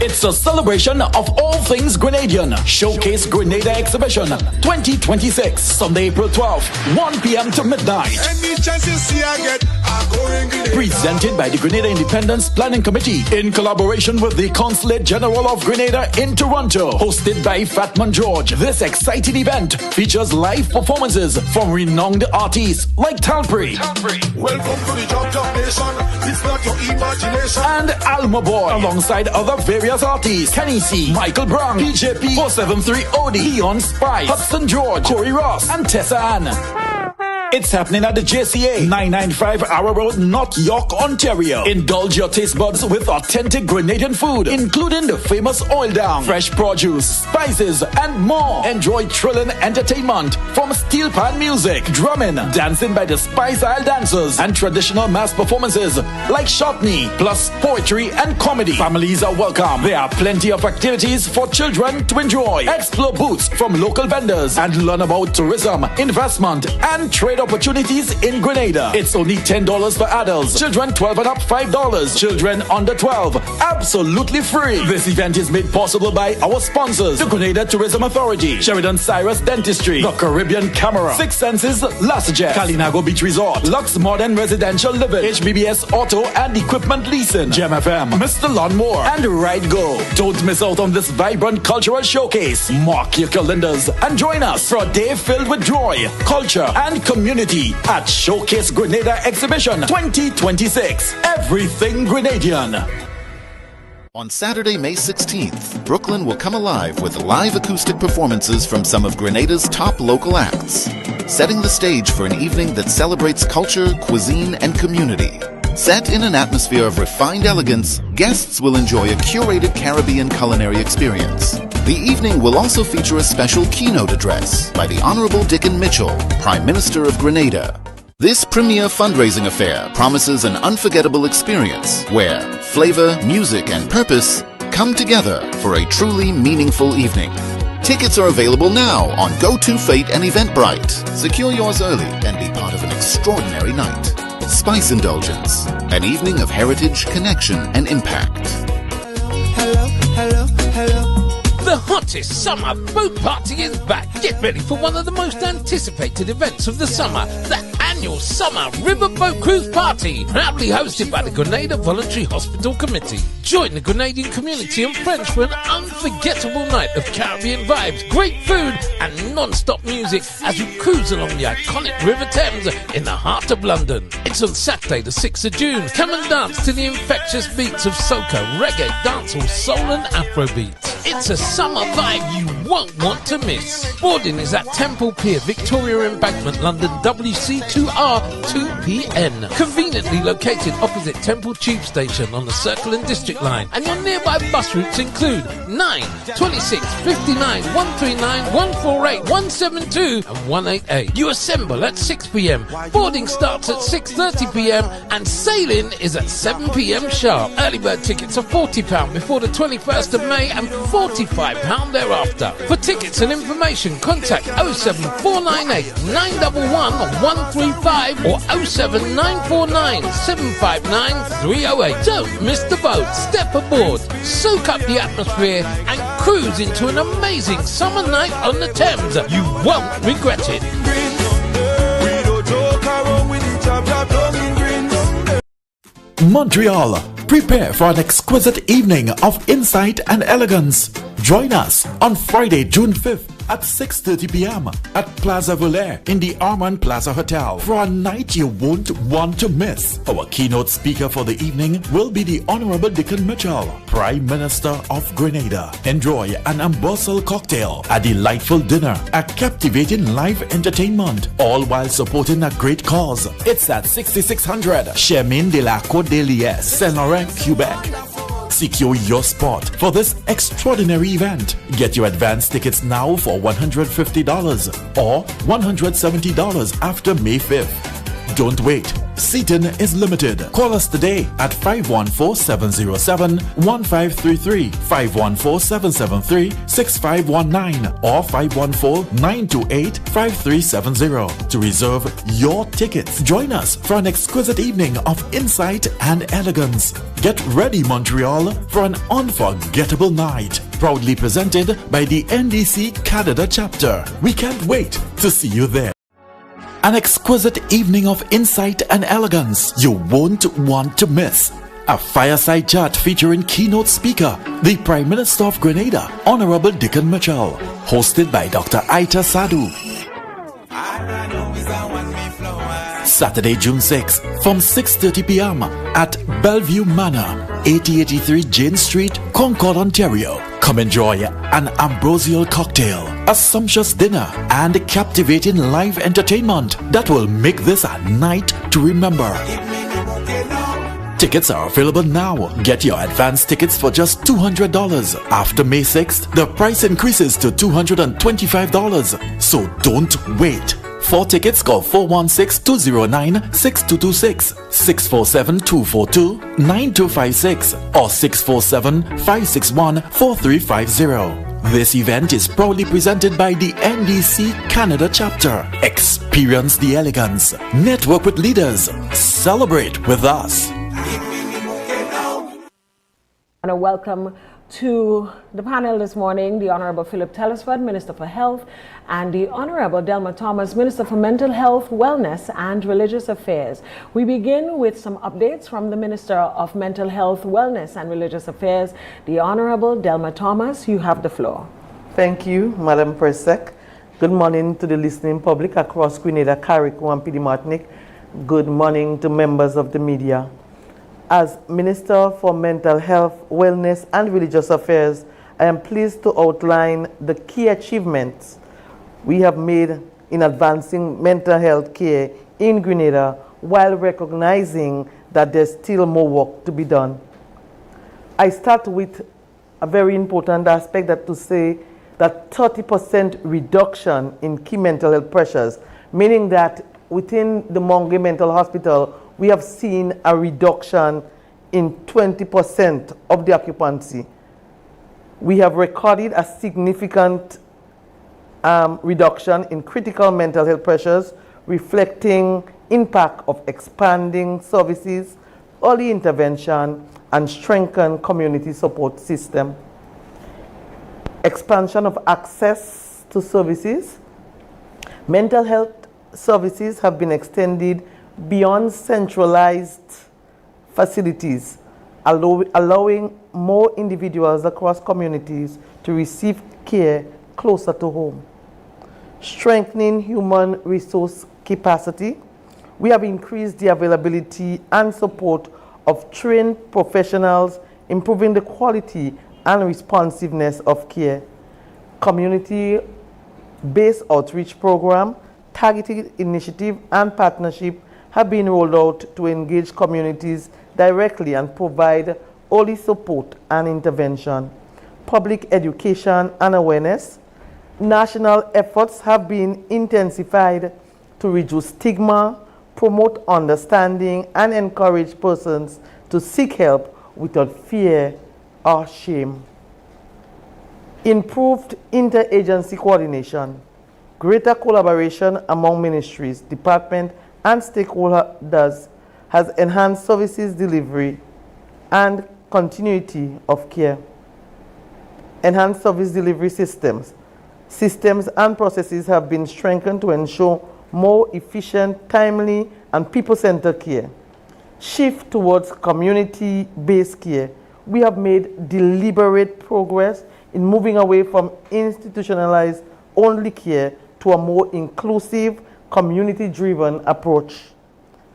It's a celebration of all things Grenadian. Showcase Grenada Exhibition 2026, Sunday, April 12th, 1 p.m. to midnight. Any chances see I get, I go in Grenada. Presented by the Grenada Independence Planning Committee in collaboration with the Consulate General of Grenada in Toronto. Hosted by Fatman George. This exciting event features live performances from renowned artists like Talpri. Welcome to the Job Nation. It's not your imagination. And Alma Boy, alongside other various artists: Kenny C, Michael Brown, PJP, 473 OD, Leon Spice, Hudson George, Corey Ross, and Tessa Ann. It's happening at the JCA, 995 Arrow Road, North York, Ontario. Indulge your taste buds with authentic Grenadian food, including the famous oil down, fresh produce, spices, and more. Enjoy thrilling entertainment from steel pan music, drumming, dancing by the Spice Isle dancers, and traditional mass performances like shotney, plus poetry and comedy. Families are welcome. There are plenty of activities for children to enjoy. Explore booths from local vendors and learn about tourism, investment, and trade opportunities in Grenada. It's only $10 for adults. Children 12 and up, $5. Children under 12, absolutely free. This event is made possible by our sponsors: the Grenada Tourism Authority, Sheridan Cyrus Dentistry, the Caribbean Camera, Six Senses Lasajet, Kalinago Beach Resort, Lux Modern Residential Living, HBBS Auto and Equipment Leasing, Gem FM, Mr. Lawnmower, and Ride Go. Don't miss out on this vibrant cultural showcase. Mark your calendars and join us for a day filled with joy, culture, and community at Showcase Grenada Exhibition 2026. Everything Grenadian. On Saturday, May 16th, Brooklyn will come alive with live acoustic performances from some of Grenada's top local acts, setting the stage for an evening that celebrates culture, cuisine, and community. Set in an atmosphere of refined elegance, guests will enjoy a curated Caribbean culinary experience. The evening will also feature a special keynote address by the Honorable Dickon Mitchell, Prime Minister of Grenada. This premier fundraising affair promises an unforgettable experience where flavor, music, and purpose come together for a truly meaningful evening. Tickets are available now on GoToFate and Eventbrite. Secure yours early and be part of an extraordinary night. Spice Indulgence, an evening of heritage, connection, and impact. Hello. The hottest summer boat party is back. Get ready for one of the most anticipated events of the summer, the annual Summer Riverboat Cruise Party, proudly hosted by the Grenada Voluntary Hospital Committee. Join the Grenadian community and friends for an unforgettable night of Caribbean vibes, great food, and non-stop music as you cruise along the iconic River Thames in the heart of London. It's on Saturday the 6th of June. Come and dance to the infectious beats of soca, reggae, dancehall, soul and Afrobeat. It's a summer vibe you won't want to miss. Boarding is at Temple Pier, Victoria Embankment, London, WC2R 2PN. Conveniently located opposite Temple Tube Station on the Circle and District Line. And your nearby bus routes include 9, 26, 59, 139, 148, 172 and 188. You assemble at 6 p.m. Boarding starts at 6:30 p.m. and sailing is at 7 p.m. sharp. Early bird tickets are £40 before the 21st of May and £45 thereafter. For tickets and information, contact 07498 911 135 or 07949 759 308. Don't miss the boat. Step aboard, soak up the atmosphere and cruise into an amazing summer night on the Thames. You won't regret it. Montreal, prepare for an exquisite evening of insight and elegance. Join us on Friday, June 5th at 6:30 p.m. at Plaza Volaire in the Armand Plaza Hotel for a night you won't want to miss. Our keynote speaker for the evening will be the Honorable Dickon Mitchell, Prime Minister of Grenada. Enjoy an ambossal cocktail, a delightful dinner, a captivating live entertainment, all while supporting a great cause. It's at 6600 Chemin de la Côte de Liesse, Saint-Laurent, Quebec. Secure your spot for this extraordinary event. Get your advance tickets now for $150 or $170 after May 5th. Don't wait. Seating is limited. Call us today at 514-707-1533, 514-773-6519 or 514-928-5370 to reserve your tickets. Join us for an exquisite evening of insight and elegance. Get ready, Montreal, for an unforgettable night. Proudly presented by the NDC Canada chapter. We can't wait to see you there. An exquisite evening of insight and elegance you won't want to miss. A fireside chat featuring keynote speaker, the Prime Minister of Grenada, Honorable Dickon Mitchell, hosted by Dr. Aita Sadhu. Saturday, June 6 from 6:30 p.m. at Bellevue Manor, 8083 Jane Street, Concord, Ontario. Come enjoy an ambrosial cocktail, a sumptuous dinner, and captivating live entertainment that will make this a night to remember. Tickets are available now. Get your advance tickets for just $200. After May 6th, the price increases to $225. So don't wait. For tickets, call 416-209-6226, 647-242-9256, or 647-561-4350. This event is proudly presented by the NDC Canada chapter. Experience the elegance. Network with leaders. Celebrate with us. And a welcome to the panel this morning, the Honorable Philip Telesford, Minister for Health, and the Honorable Delma Thomas, Minister for Mental Health, Wellness and Religious Affairs. We begin with some updates from the Minister of Mental Health, Wellness and Religious Affairs, the Honorable Delma Thomas. You have the floor. Thank you, Madam Presec. Good morning to the listening public across Grenada, Carriacou and PD Martinique. Good morning to members of the media. As Minister for Mental Health, Wellness and Religious Affairs, I am pleased to outline the key achievements we have made in advancing mental health care in Grenada while recognizing that there's still more work to be done. I start with a very important aspect, that to say that 30% reduction in key mental health pressures, meaning that within the Monge Mental Hospital, we have seen a reduction in 20% of the occupancy. We have recorded a significant reduction in critical mental health pressures, reflecting impact of expanding services, early intervention, and strengthened community support system. Expansion of access to services. Mental health services have been extended beyond centralized facilities, allowing more individuals across communities to receive care closer to home. Strengthening human resource capacity. We have increased the availability and support of trained professionals, improving the quality and responsiveness of care. Community-based outreach program, targeted initiative and partnership have been rolled out to engage communities directly and provide early support and intervention. Public education and awareness. National efforts have been intensified to reduce stigma, promote understanding, and encourage persons to seek help without fear or shame. Improved interagency coordination. Greater collaboration among ministries, departments, and stakeholders has enhanced services delivery and continuity of care. Enhanced service delivery systems. Systems and processes have been strengthened to ensure more efficient, timely, and people-centered care. Shift towards community-based care. We have made deliberate progress in moving away from institutionalized only care to a more inclusive, community-driven approach.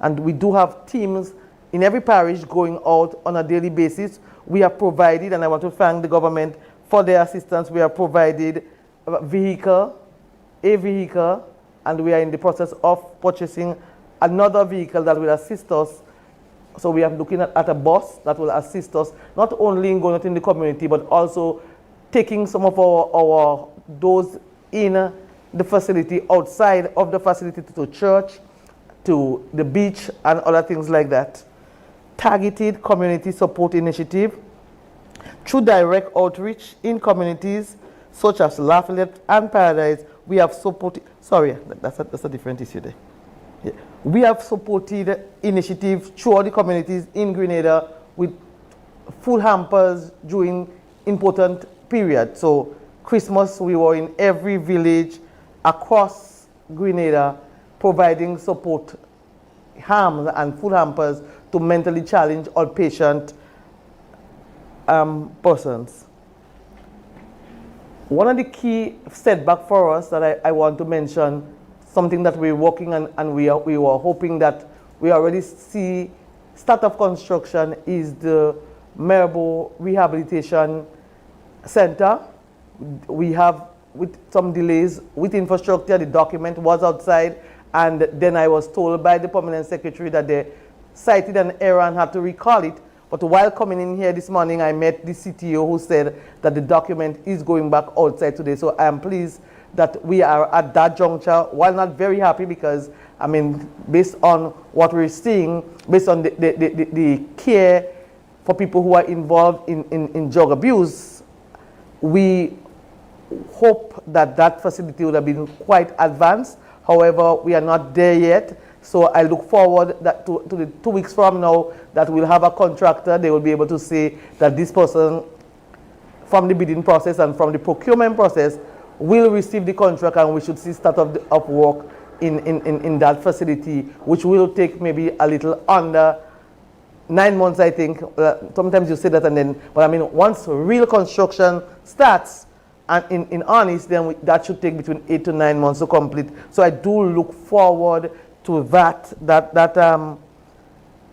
And we do have teams in every parish going out on a daily basis. We have provided, and I want to thank the government for their assistance, we have provided a vehicle, and we are in the process of purchasing another vehicle that will assist us. So we are looking at a bus that will assist us, not only in going out in the community, but also taking some of those in the facility, outside of the facility, to church, to the beach and other things like that. Targeted community support initiative. Through direct outreach in communities such as Lafayette and Paradise, we have supported, sorry, that's a different issue there. Yeah. We have supported initiatives throughout the communities in Grenada with food hampers during important periods. So Christmas, we were in every village across Grenada providing support hams and food hampers to mentally challenged or patient persons. One of the key setbacks for us that I want to mention, something that we're working on and we were hoping that we already see start of construction, is the Marable Rehabilitation Center. We have, with some delays with infrastructure, the document was outside, and then I was told by the permanent secretary that they cited an error and had to recall it. But while coming in here this morning, I met the CTO who said that the document is going back outside today. So I am pleased that we are at that juncture, while not very happy because, I mean, based on what we're seeing, based on the care for people who are involved in drug abuse, we hope that that facility would have been quite advanced. However, we are not there yet. So I look forward that to the 2 weeks from now that we'll have a contractor. They will be able to say that this person from the bidding process and from the procurement process will receive the contract, and we should see start of work in that facility, which will take maybe a little under 9 months, I think. Sometimes you say that, and then, but I mean, once real construction starts, and in earnest, then that should take between 8 to 9 months to complete. So I do look forward to that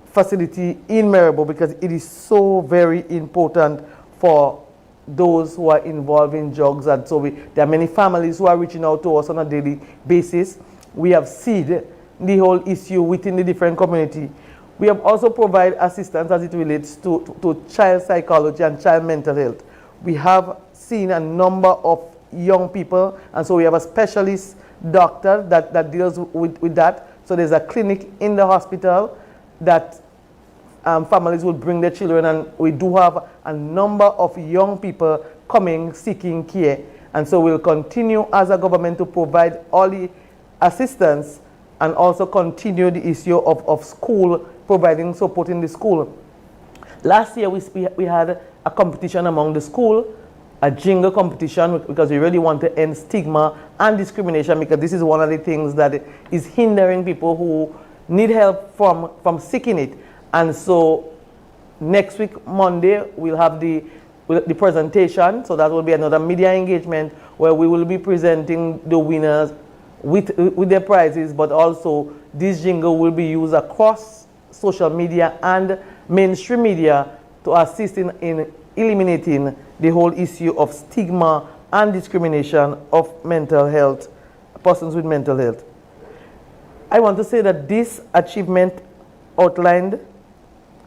facility in Marable, because it is so very important for those who are involved in drugs. And so there are many families who are reaching out to us on a daily basis. We have seen the whole issue within the different community. We have also provided assistance as it relates to child psychology and child mental health. We have seen a number of young people, and so we have a specialist doctor that deals with that. So there's a clinic in the hospital that families will bring their children, and we do have a number of young people coming seeking care. And so we'll continue as a government to provide all the assistance and also continue the issue of school, providing support in the school. Last year we had a competition among the school, a jingle competition, because we really want to end stigma and discrimination, because this is one of the things that is hindering people who need help from seeking it. And so next week, Monday, we'll have the presentation. So that will be another media engagement where we will be presenting the winners with their prizes, but also this jingle will be used across social media and mainstream media to assist in eliminating the whole issue of stigma and discrimination of mental health, persons with mental health. I want to say that this achievement outlined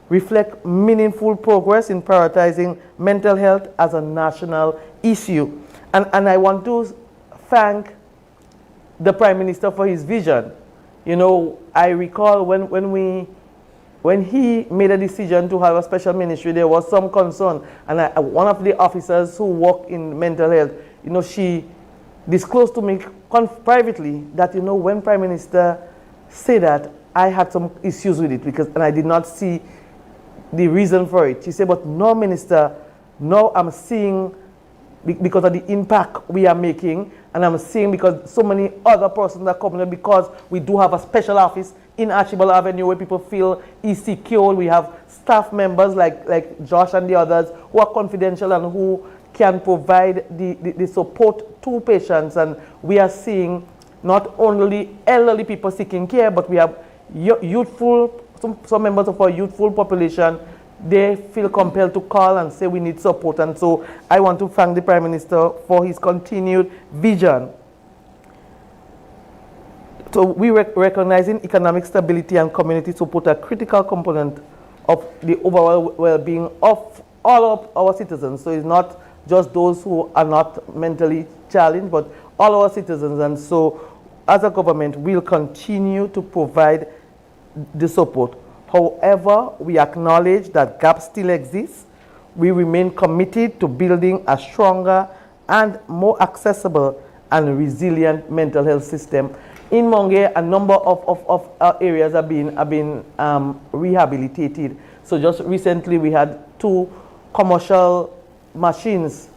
reflect meaningful progress in prioritizing mental health as a national issue. And I want to thank the Prime Minister for his vision. You know, I recall when he made a decision to have a special ministry, there was some concern. And one of the officers who work in mental health, you know, she disclosed to me privately that, you know, when Prime Minister said that, I had some issues with it, and I did not see the reason for it. She said, but no, Minister, now I'm seeing, because of the impact we are making, and I'm seeing because so many other persons are coming in, because we do have a special office in Archibald Avenue where people feel is secure. We have staff members like Josh and the others who are confidential and who can provide the support to patients. And we are seeing not only elderly people seeking care, but we have youthful, some members of our youthful population. They feel compelled to call and say we need support. And so I want to thank the Prime Minister for his continued vision. So we recognizing economic stability and community support a critical component of the overall well-being of all of our citizens. So it's not just those who are not mentally challenged, but all our citizens. And so as a government, we'll continue to provide the support. However, we acknowledge that gaps still exist. We remain committed to building a stronger and more accessible and resilient mental health system. In Monge, a number of areas have been rehabilitated. So just recently we had 2 commercial machines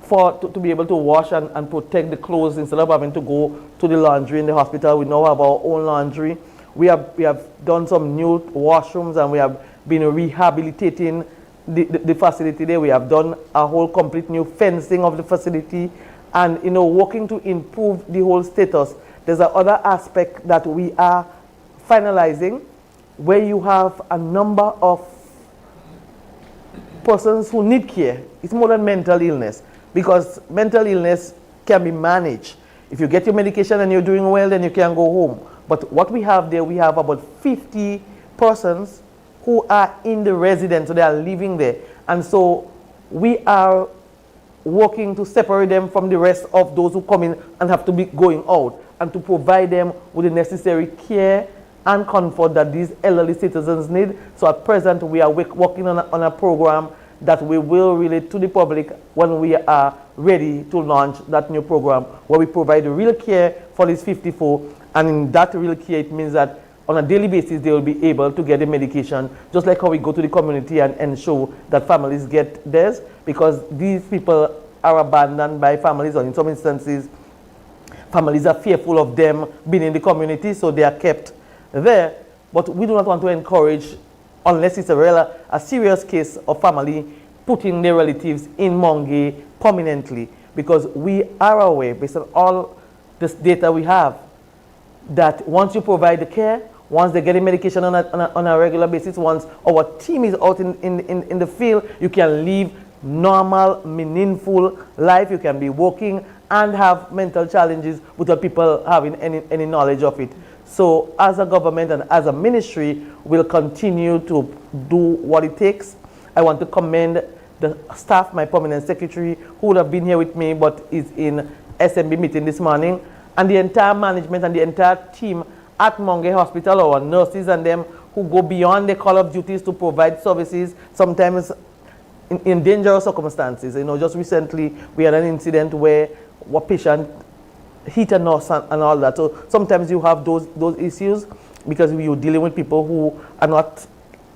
to be able to wash and protect the clothes instead of having to go to the laundry in the hospital. We now have our own laundry. We have done some new washrooms, and we have been rehabilitating the facility there. We have done a whole complete new fencing of the facility, and working to improve the whole status. There's another aspect that we are finalizing, where you have a number of persons who need care. It's more than mental illness, because mental illness can be managed. If you get your medication and you're doing well, then you can go home. But what we have there, we have about 50 persons who are in the residence, so they are living there. And so we are working to separate them from the rest of those who come in and have to be going out, and to provide them with the necessary care and comfort that these elderly citizens need. So at present, we are working on a program that we will relate to the public when we are ready to launch that new program, where we provide real care for these 54. And in that real care, it means that on a daily basis, they will be able to get the medication, just like how we go to the community and ensure that families get theirs, because these people are abandoned by families, or in some instances, families are fearful of them being in the community, so they are kept there. But we do not want to encourage, unless it's a serious case of family putting their relatives in Monge permanently, because we are aware, based on all this data we have, that once you provide the care, once they get the medication on a regular basis, once our team is out in the field, you can live normal, meaningful life. You can be working and have mental challenges without people having any knowledge of it. So as a government and as a ministry, we'll continue to do what it takes. I want to commend the staff, my permanent secretary, who would have been here with me but is in SMB meeting this morning, and the entire management and the entire team at Monge Hospital, our nurses and them who go beyond their call of duties to provide services, sometimes in dangerous circumstances. Just recently we had an incident where a patient hit a nurse and all that. So sometimes you have those issues because you're dealing with people who are not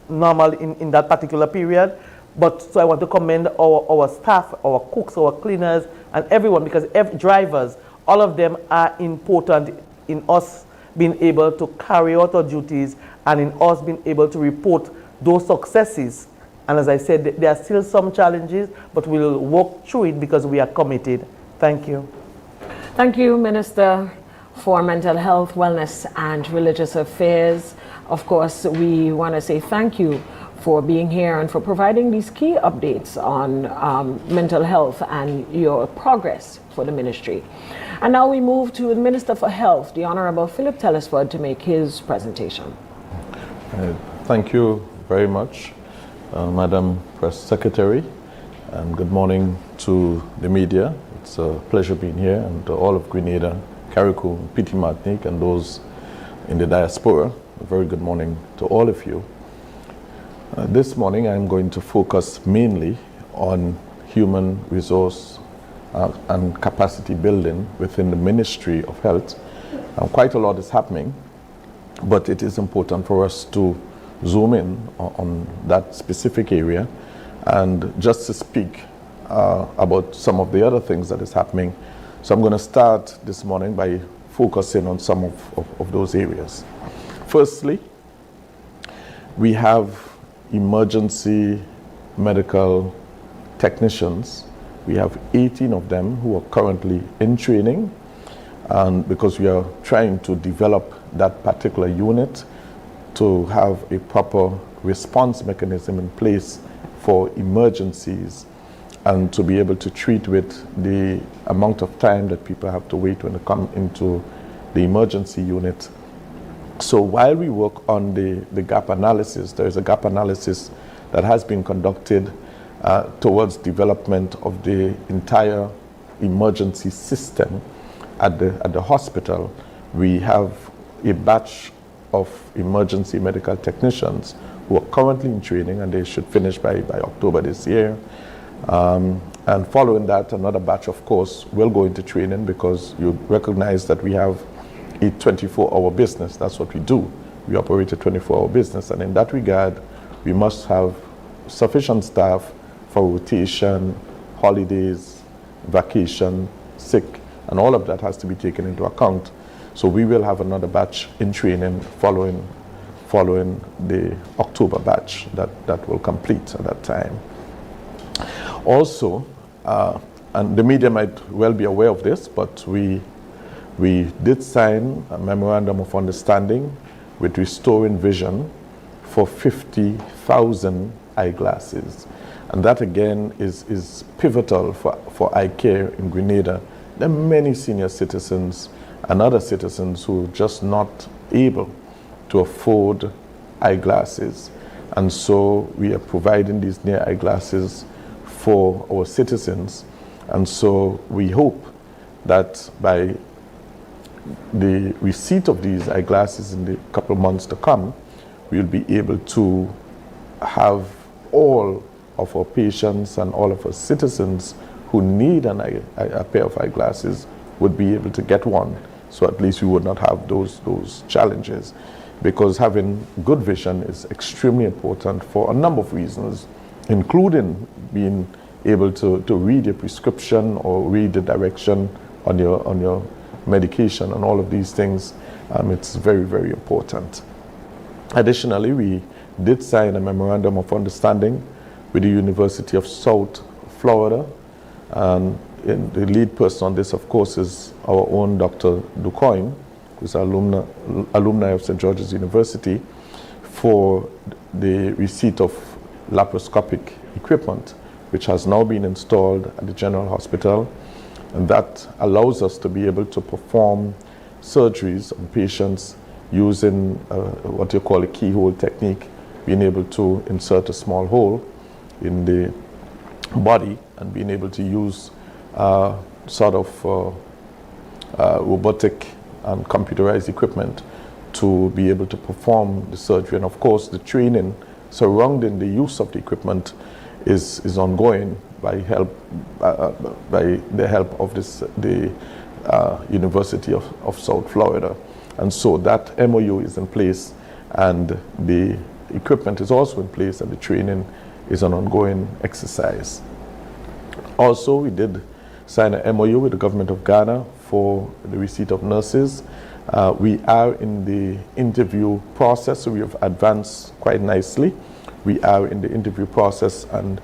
normal in that particular period. But so I want to commend our staff, our cooks, our cleaners, and everyone, because drivers, all of them are important in us being able to carry out our duties and in us being able to report those successes. And as I said, there are still some challenges, but we'll walk through it because we are committed. Thank you. Thank you, Minister for Mental Health, Wellness and Religious Affairs. Of course, we want to say thank you for being here and for providing these key updates on mental health and your progress for the ministry. And now we move to the Minister for Health, the Honorable Philip Telesford, to make his presentation. Thank you very much, Madam Press Secretary, and good morning to the media. It's a pleasure being here, and to all of Grenada, Carriacou, Petit Martinique, and those in the diaspora. A very good morning to all of you. This morning I'm going to focus mainly on human resource and capacity building within the Ministry of Health. Quite a lot is happening, but it is important for us to zoom in on that specific area and just to speak about some of the other things that is happening. So I'm going to start this morning by focusing on some of those areas. Firstly, we have emergency medical technicians. We have 18 of them who are currently in training, and because we are trying to develop that particular unit to have a proper response mechanism in place for emergencies and to be able to treat with the amount of time that people have to wait when they come into the emergency unit. So while we work on the gap analysis, there is a gap analysis that has been conducted towards development of the entire emergency system at the hospital. We have a batch of emergency medical technicians who are currently in training, and they should finish by October this year. And following that, another batch, of course, will go into training, because you recognize that we have a 24-hour business. That's what we do. We operate a 24-hour business, and in that regard, we must have sufficient staff for rotation, holidays, vacation, sick, and all of that has to be taken into account. So we will have another batch in training following the October batch that will complete at that time. Also, and the media might well be aware of this, but we did sign a memorandum of understanding with Restoring Vision for 50,000 eyeglasses. And that again is pivotal for eye care in Grenada. There are many senior citizens and other citizens who are just not able to afford eyeglasses. And so we are providing these near eyeglasses for our citizens. And so we hope that by the receipt of these eyeglasses in the couple of months to come, we'll be able to have all of our patients and all of our citizens who need a pair of eyeglasses would be able to get one. So at least we would not have those challenges, because having good vision is extremely important for a number of reasons, including being able to read your prescription or read the direction on your medication and all of these things. It's very, very important. Additionally, we did sign a memorandum of understanding with the University of South Florida, and the lead person on this, of course, is our own Dr. Ducoin, who's an alumni of St. George's University, for the receipt of laparoscopic equipment, which has now been installed at the General Hospital, and that allows us to be able to perform surgeries on patients using what you call a keyhole technique, being able to insert a small hole in the body and being able to use sort of robotic and computerized equipment to be able to perform the surgery. And of course, the training surrounding the use of the equipment is ongoing by the help of the University of South Florida. And so that MOU is in place, and the equipment is also in place, and the training is an ongoing exercise. Also, we did sign an MOU with the government of Ghana for the receipt of nurses. We are in the interview process, so we have advanced quite nicely. We are in the interview process, and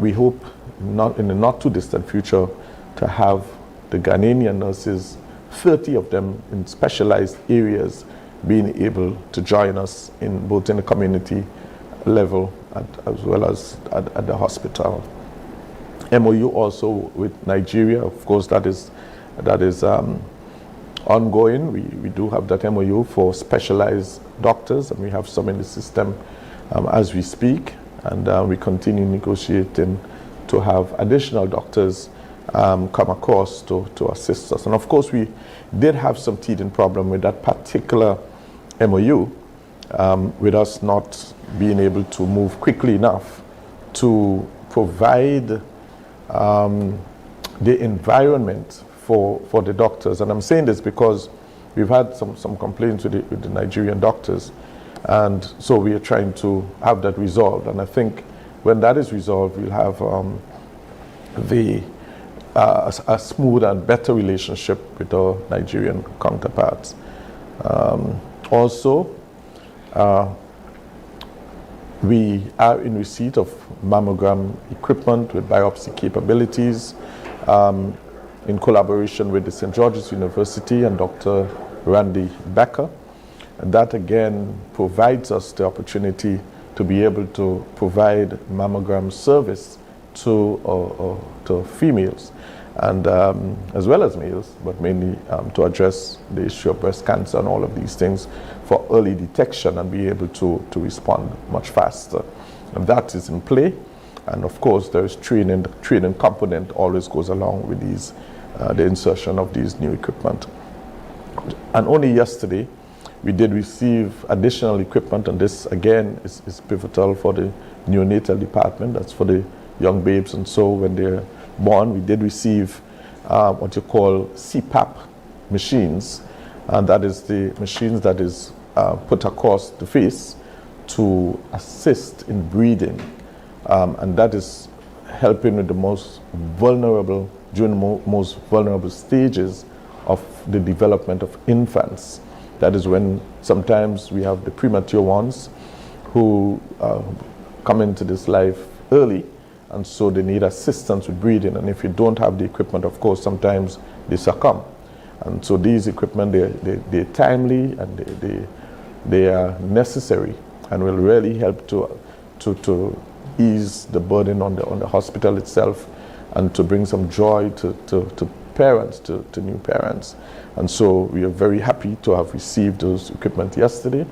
we hope not in the not too distant future to have the Ghanaian nurses, 30 of them in specialized areas, being able to join us in both in the community level as well as at the hospital. MOU also with Nigeria, of course, that is ongoing. We do have that MOU for specialized doctors, and we have some in the system as we speak, and we continue negotiating to have additional doctors come across to assist us. And of course, we did have some teething problem with that particular MOU, with us not being able to move quickly enough to provide the environment for the doctors. And I'm saying this because we've had some complaints with the Nigerian doctors, and so we are trying to have that resolved. And I think when that is resolved, we'll have a smooth and better relationship with our Nigerian counterparts. Also, we are in receipt of mammogram equipment with biopsy capabilities in collaboration with the St. George's University and Dr. Randy Becker. And that again provides us the opportunity to be able to provide mammogram service to females, and as well as males, but mainly to address the issue of breast cancer and all of these things for early detection and be able to respond much faster. And that is in play. And of course, there is training component always goes along with these, the insertion of these new equipment. And only yesterday, we did receive additional equipment, and this again is pivotal for the neonatal department. That's for the young babes, and so when they're born, we did receive what you call CPAP machines, and that is the machines that is put across the face to assist in breathing, and that is helping with the most vulnerable, during the most vulnerable stages of the development of infants. That is when sometimes we have the premature ones who come into this life early, and so they need assistance with breathing. And if you don't have the equipment, of course, sometimes they succumb. And so these equipment, they're timely and they are necessary and will really help to ease the burden on the hospital itself and to bring some joy to parents, to new parents. And so we are very happy to have received those equipment yesterday,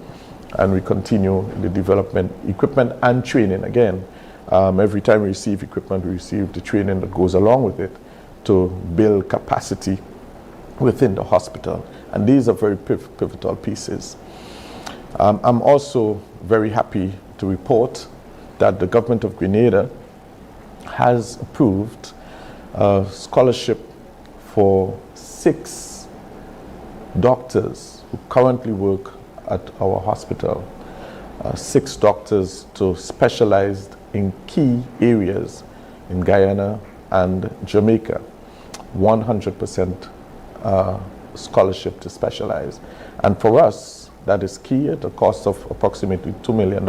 and we continue the development, equipment and training. Again, every time we receive equipment, we receive the training that goes along with it to build capacity within the hospital. And these are very pivotal pieces. I'm also very happy to report that the government of Grenada has approved a scholarship for 6 doctors who currently work at our hospital, 6 doctors to specialize in key areas in Guyana and Jamaica, 100% scholarship to specialize. And for us, that is key at a cost of approximately $2 million.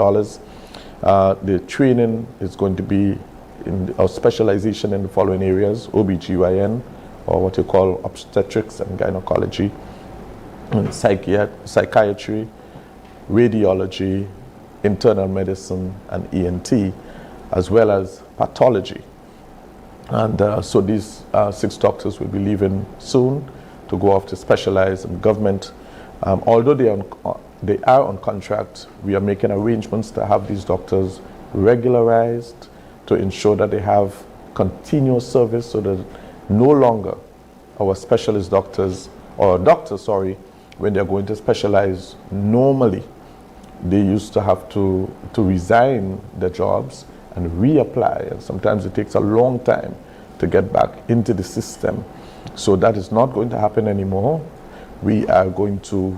The training is going to be in our specialization in the following areas: OBGYN, or what you call obstetrics and gynecology, and psychiatry, radiology, internal medicine, and ENT, as well as pathology. And so these 6 doctors will be leaving soon to go off to specialize in government. Although they are on contract, we are making arrangements to have these doctors regularized to ensure that they have continuous service, so that no longer our specialist doctors, or doctors, sorry, when they're going to specialize normally, they used to have to resign their jobs and reapply, and sometimes it takes a long time to get back into the system. So that is not going to happen anymore. We are going to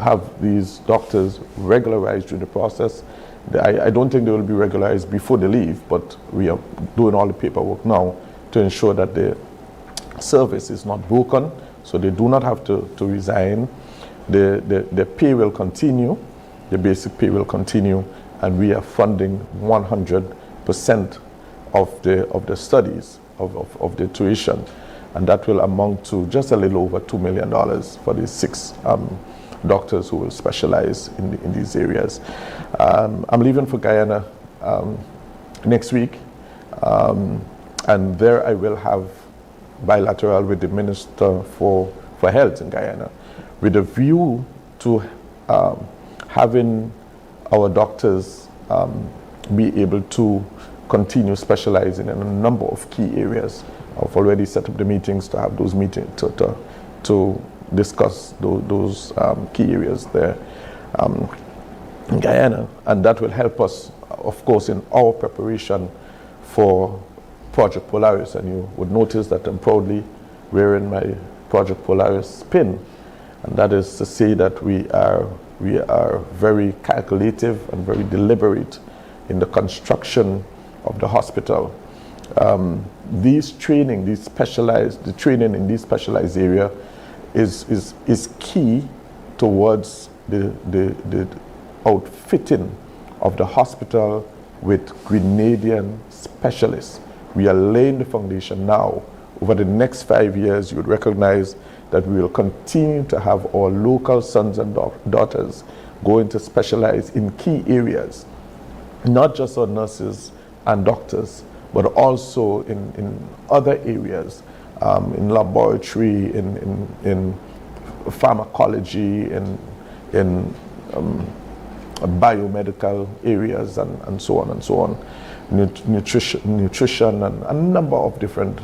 have these doctors regularized through the process. I don't think they will be regularized before they leave, but we are doing all the paperwork now to ensure that the service is not broken, so they do not have to resign. The pay will continue, the basic pay will continue, and we are funding 100% of the studies, of the tuition, and that will amount to just a little over $2 million for these 6 doctors who will specialize in these areas. I'm leaving for Guyana next week, and there I will have bilateral with the Minister for Health in Guyana, with a view to having our doctors be able to continue specializing in a number of key areas. I've already set up the meetings to have those meetings to discuss those key areas there in Guyana, and that will help us, of course, in our preparation for Project Polaris. And you would notice that I'm proudly wearing my Project Polaris pin, and that is to say that we are very calculative and very deliberate in the construction of the hospital. The training in these specialized area is key towards the outfitting of the hospital with Grenadian specialists. We are laying the foundation now. Over the next 5 years, you would recognize that we will continue to have our local sons and daughters going to specialize in key areas, not just our nurses and doctors, but also in other areas, in laboratory, in pharmacology, in biomedical areas, and so on and so on, nutrition and a number of different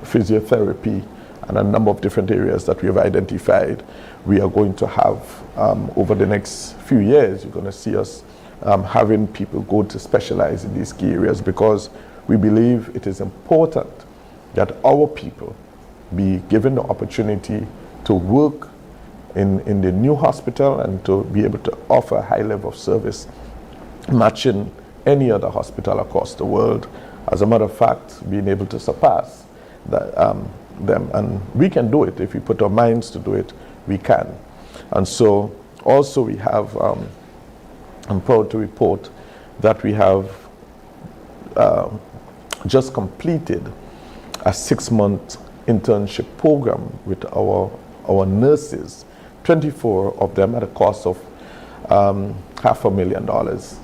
physiotherapy and a number of different areas that we have identified. We are going to have, over the next few years, you're going to see us having people go to specialize in these key areas, because we believe it is important that our people be given the opportunity to work in the new hospital and to be able to offer a high level of service matching any other hospital across the world. As a matter of fact, being able to surpass them. And we can do it. If we put our minds to do it, we can. And so also we have, I'm proud to report that we have just completed a 6-month internship program with our nurses, 24 of them at a cost of $500,000.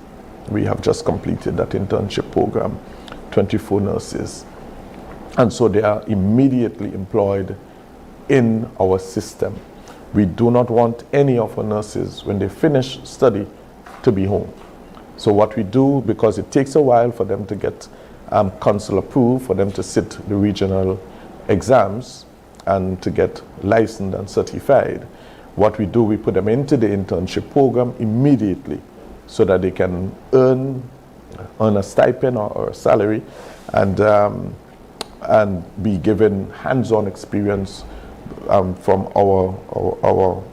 We have just completed that internship program, 24 nurses. And so they are immediately employed in our system. We do not want any of our nurses, when they finish study, to be home. So what we do, because it takes a while for them to get council approved, for them to sit the regional exams and to get licensed and certified, what we do, we put them into the internship program immediately so that they can earn a stipend or a salary and be given hands-on experience from our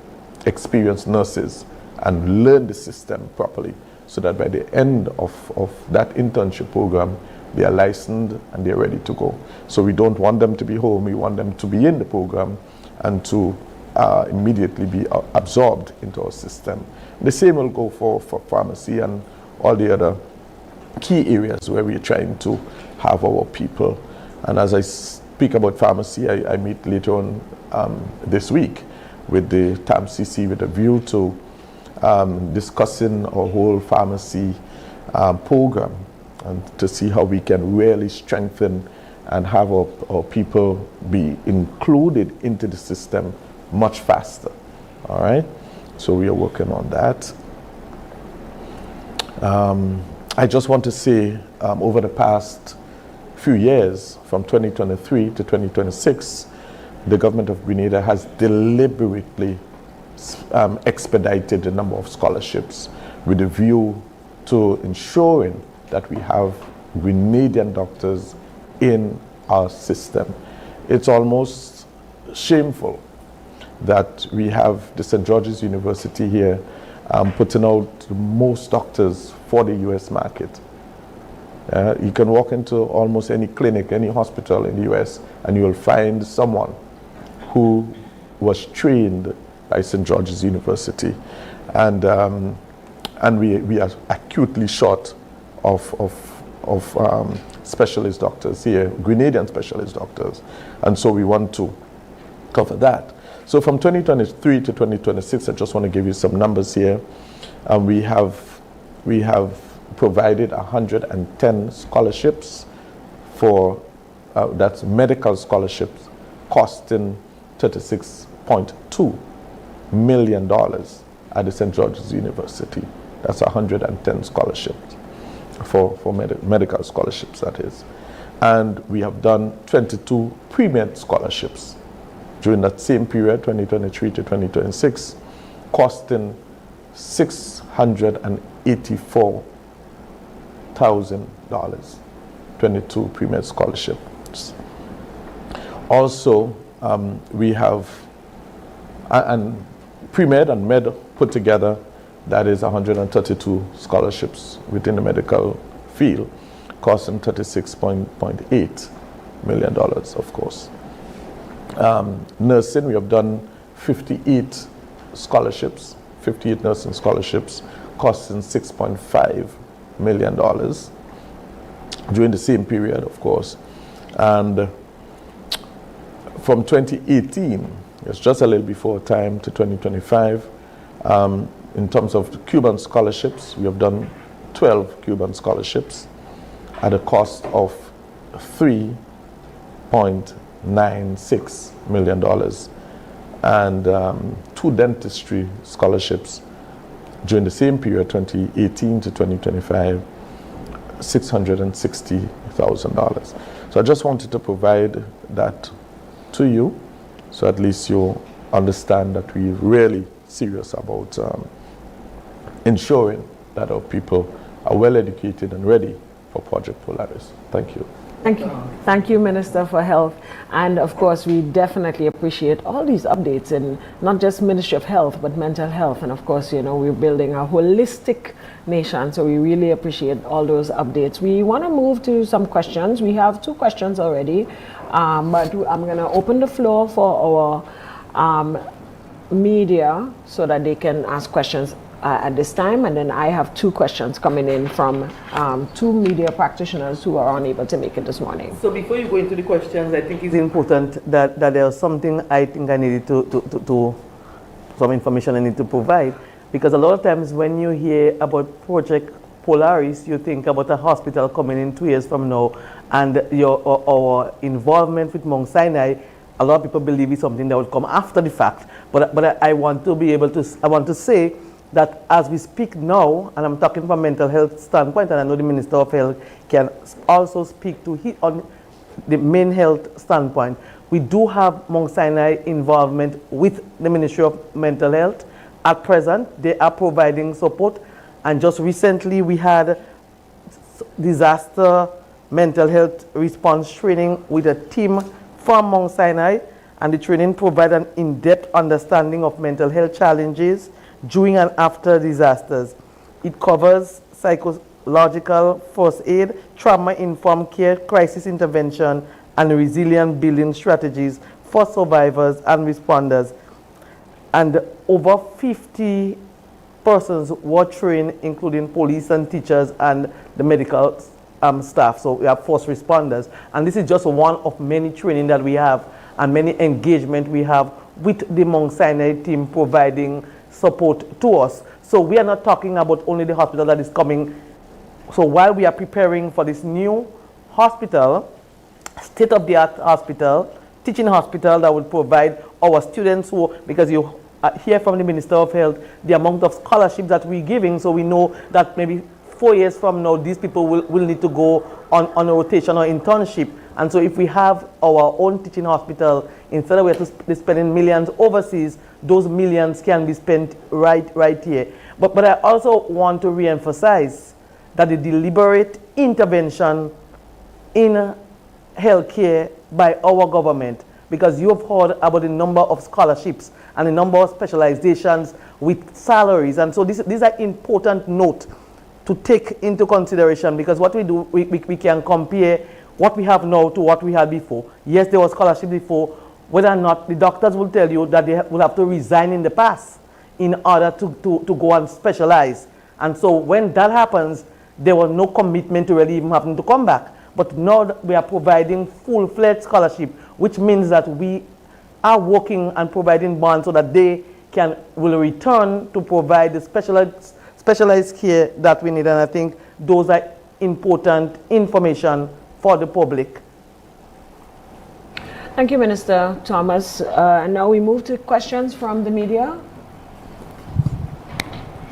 experienced nurses and learn the system properly, so that by the end of that internship program, they are licensed and they're ready to go. So we don't want them to be home, we want them to be in the program and to immediately be absorbed into our system. The same will go for pharmacy and all the other key areas where we're trying to have our people. And as I speak about pharmacy, I meet later on this week with the TAMCC with a view to discussing our whole pharmacy program and to see how we can really strengthen and have our people be included into the system much faster. All right? So we are working on that. I just want to say over the past few years, from 2023 to 2026, the government of Grenada has deliberately expedited the number of scholarships with a view to ensuring that we have Grenadian doctors in our system. It's almost shameful that we have the St. George's University here putting out the most doctors for the US market. You can walk into almost any clinic, any hospital in the US, and you will find someone who was trained by St. George's University. And we are acutely short of specialist doctors here, Grenadian specialist doctors. And so we want to cover that. So from 2023 to 2026, I just want to give you some numbers here. We have provided 110 scholarships for, that's medical scholarships, costing $36.2 million at the St. George's University. That's 110 scholarships for medical scholarships, that is. And we have done 22 pre-med scholarships during that same period, 2023 to 2026, costing $684,000, 22 pre-med scholarships. Also, we have, and pre-med and med put together, that is 132 scholarships within the medical field, costing $36.8 million, of course. Nursing, we have done 58 scholarships, 58 nursing scholarships, costing $6.5 million during the same period, of course. And from 2018, it's just a little before time, to 2025, in terms of Cuban scholarships, we have done 12 Cuban scholarships at a cost of $3.96 million, and 2 dentistry scholarships during the same period, 2018 to 2025, $660,000. So I just wanted to provide that to you So at least you understand that we're really serious about ensuring that our people are well educated and ready for Project Polaris. Thank you. Thank you. Thank you, Minister for Health. And of course, we definitely appreciate all these updates in not just Ministry of Health, but mental health. And of course, you know, we're building a holistic nation. So we really appreciate all those updates. We want to move to some questions. We have 2 questions already, but I'm going to open the floor for our media so that they can ask questions at this time, and then I have 2 questions coming in from 2 media practitioners who are unable to make it this morning. So before you go into the questions, I think it's important that there's something I think I needed to some information I need to provide, because a lot of times when you hear about Project Polaris, you think about a hospital coming in 2 years from now, and our involvement with Mount Sinai, a lot of people believe it's something that will come after the fact. But I want to be able to, I want to say that as we speak now, and I'm talking from a mental health standpoint, and I know the Minister of Health can also speak to on the main health standpoint, we do have Mount Sinai involvement with the Ministry of Mental Health. At present, they are providing support, and just recently we had disaster mental health response training with a team from Mount Sinai, and the training provided an in-depth understanding of mental health challenges during and after disasters. It covers psychological first aid, trauma-informed care, crisis intervention, and resilient building strategies for survivors and responders. And over 50 persons were trained, including police and teachers and the medical staff. So we have first responders. And this is just one of many training that we have and many engagement we have with the Mount Sinai team providing support to us. So we are not talking about only the hospital that is coming. So while we are preparing for this new hospital, state-of-the-art hospital, teaching hospital that will provide our students who, because you hear from the Minister of Health, the amount of scholarships that we're giving, so we know that maybe 4 years from now, these people will need to go on a rotation or internship. And so if we have our own teaching hospital, instead of we have to spending millions overseas, those millions can be spent right here. But I also want to reemphasize that the deliberate intervention in healthcare by our government, because you have heard about the number of scholarships and the number of specializations with salaries. And so these are important note to take into consideration, because what we do, we can compare what we have now to what we had before. Yes, there was scholarship before. Whether or not, the doctors will tell you that they will have to resign in the past in order to go and specialize. And so when that happens, there was no commitment to really even having to come back. But now that we are providing full-fledged scholarship, which means that we are working and providing bonds so that they will return to provide the specialized care that we need. And I think those are important information for the public. Thank you, Minister Thomas. And now we move to questions from the media.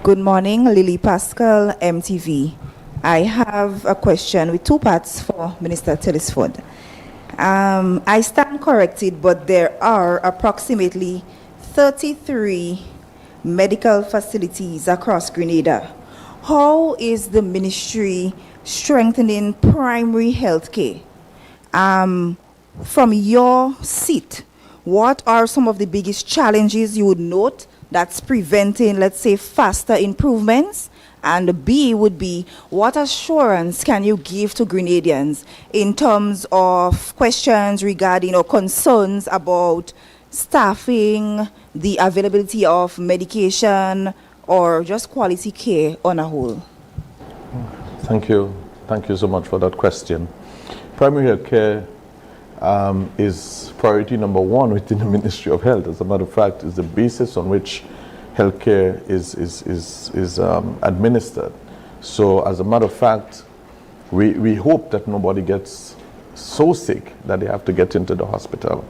Good morning, Lily Pascal, MTV. I have a question with 2 parts for Minister Telesford. I stand corrected, but there are approximately 33 medical facilities across Grenada. How is the ministry strengthening primary health care? From your seat, what are some of the biggest challenges you would note that's preventing, let's say, faster improvements? And B would be, what assurance can you give to Grenadians in terms of questions regarding or concerns about staffing, the availability of medication, or just quality care on a whole? Thank you. Thank you so much for that question. Primary health care is priority number 1 within the Ministry of Health. As a matter of fact, it's the basis on which healthcare is administered. So as a matter of fact, we hope that nobody gets so sick that they have to get into the hospital.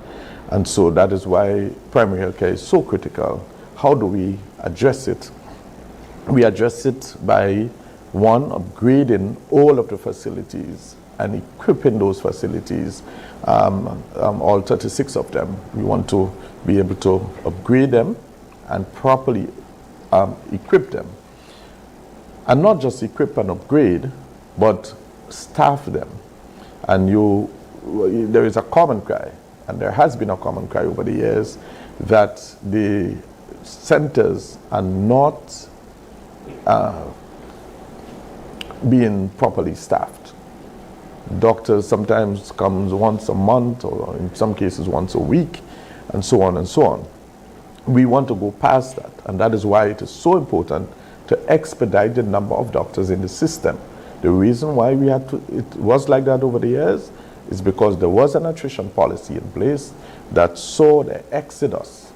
And so that is why primary health care is so critical. How do we address it? We address it by, 1, upgrading all of the facilities and equipping those facilities, all 36 of them. We want to be able to upgrade them and properly equip them. And not just equip and upgrade, but staff them. And there is a common cry, and there has been a common cry over the years, that the centers are not being properly staffed. Doctors sometimes comes once a month, or in some cases once a week, and so on and so on. We want to go past that, and that is why it is so important to expedite the number of doctors in the system. The reason why it was like that over the years is because there was an attrition policy in place that saw the exodus